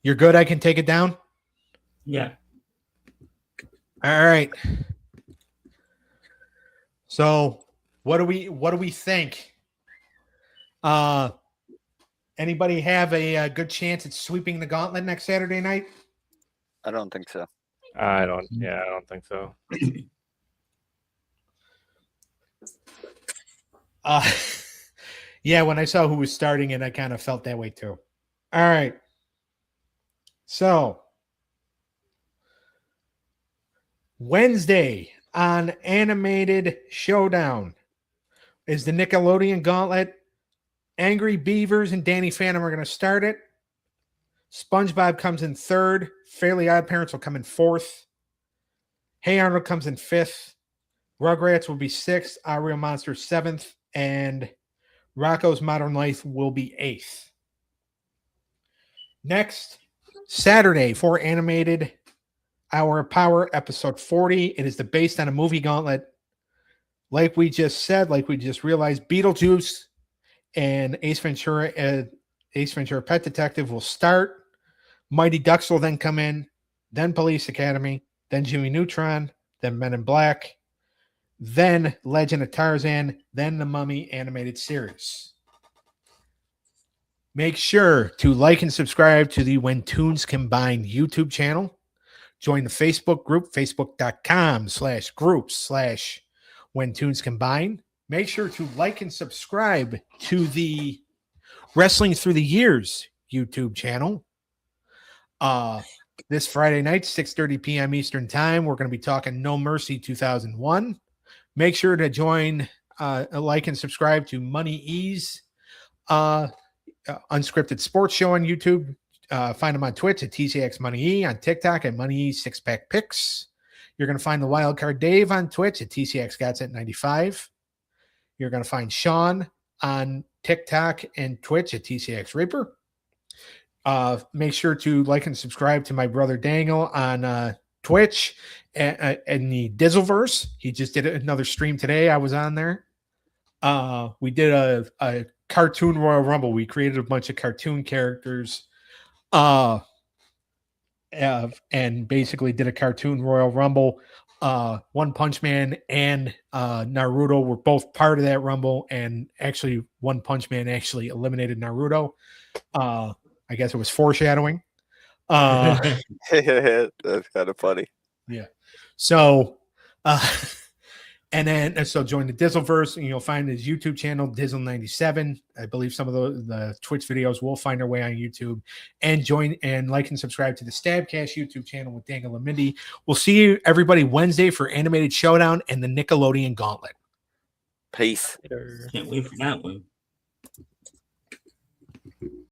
You're good? I can take it down? Yeah. All right. So what do we think? Anybody have a good chance at sweeping the gauntlet next Saturday night? I don't think so. I don't think so. Yeah, when I saw who was starting it, I kind of felt that way too. All right. So Wednesday on Animated Showdown is the Nickelodeon Gauntlet. Angry Beavers and Danny Phantom are going to start it. SpongeBob comes in 3rd. Fairly Odd Parents will come in 4th. Hey Arnold comes in 5th. Rugrats will be 6th. Our Real Monster 7th. And Rocco's Modern Life will be 8th. Next, Saturday for Animated Hour of Power, episode 40. It is the based on a movie gauntlet. Like we just said, like we just realized, Beetlejuice and Ace Ventura Pet Detective will start. Mighty Ducks will then come in, then Police Academy, then Jimmy Neutron, then Men in Black, then Legend of Tarzan, then the Mummy animated series. Make sure to like and subscribe to the When Toons Combine YouTube channel. Join the Facebook group, facebook.com/groups/When Toons Combine. Make sure to like and subscribe to the Wrestling Through the Years YouTube channel. This Friday night, 6:30 p.m. Eastern Time, we're going to be talking No Mercy 2001. Make sure to join, like and subscribe to Money E's unscripted sports show on YouTube. Find them on Twitch at TCX Money E, on TikTok at Money E Six Pack Picks. You're going to find the Wildcard Dave on Twitch at TCX Gots 95. You're going to find Sean on TikTok and Twitch at TCX Reaper. Make sure to like and subscribe to my brother Dangle on Twitch and the Dizzleverse. He just did another stream today. I was on there. We did a cartoon Royal Rumble. We created a bunch of cartoon characters and basically did a cartoon Royal Rumble. One Punch Man and Naruto were both part of that Rumble, and actually One Punch Man actually eliminated Naruto. I guess it was foreshadowing. That's kind of funny. Yeah. So, and then so join the Dizzleverse, and you'll find his YouTube channel, Dizzle97. I believe some of the Twitch videos will find their way on YouTube. And join and like and subscribe to the Stabcast YouTube channel with Dangle and Mindy. We'll see you everybody Wednesday for Animated Showdown and the Nickelodeon Gauntlet. Peace. Can't wait for that one.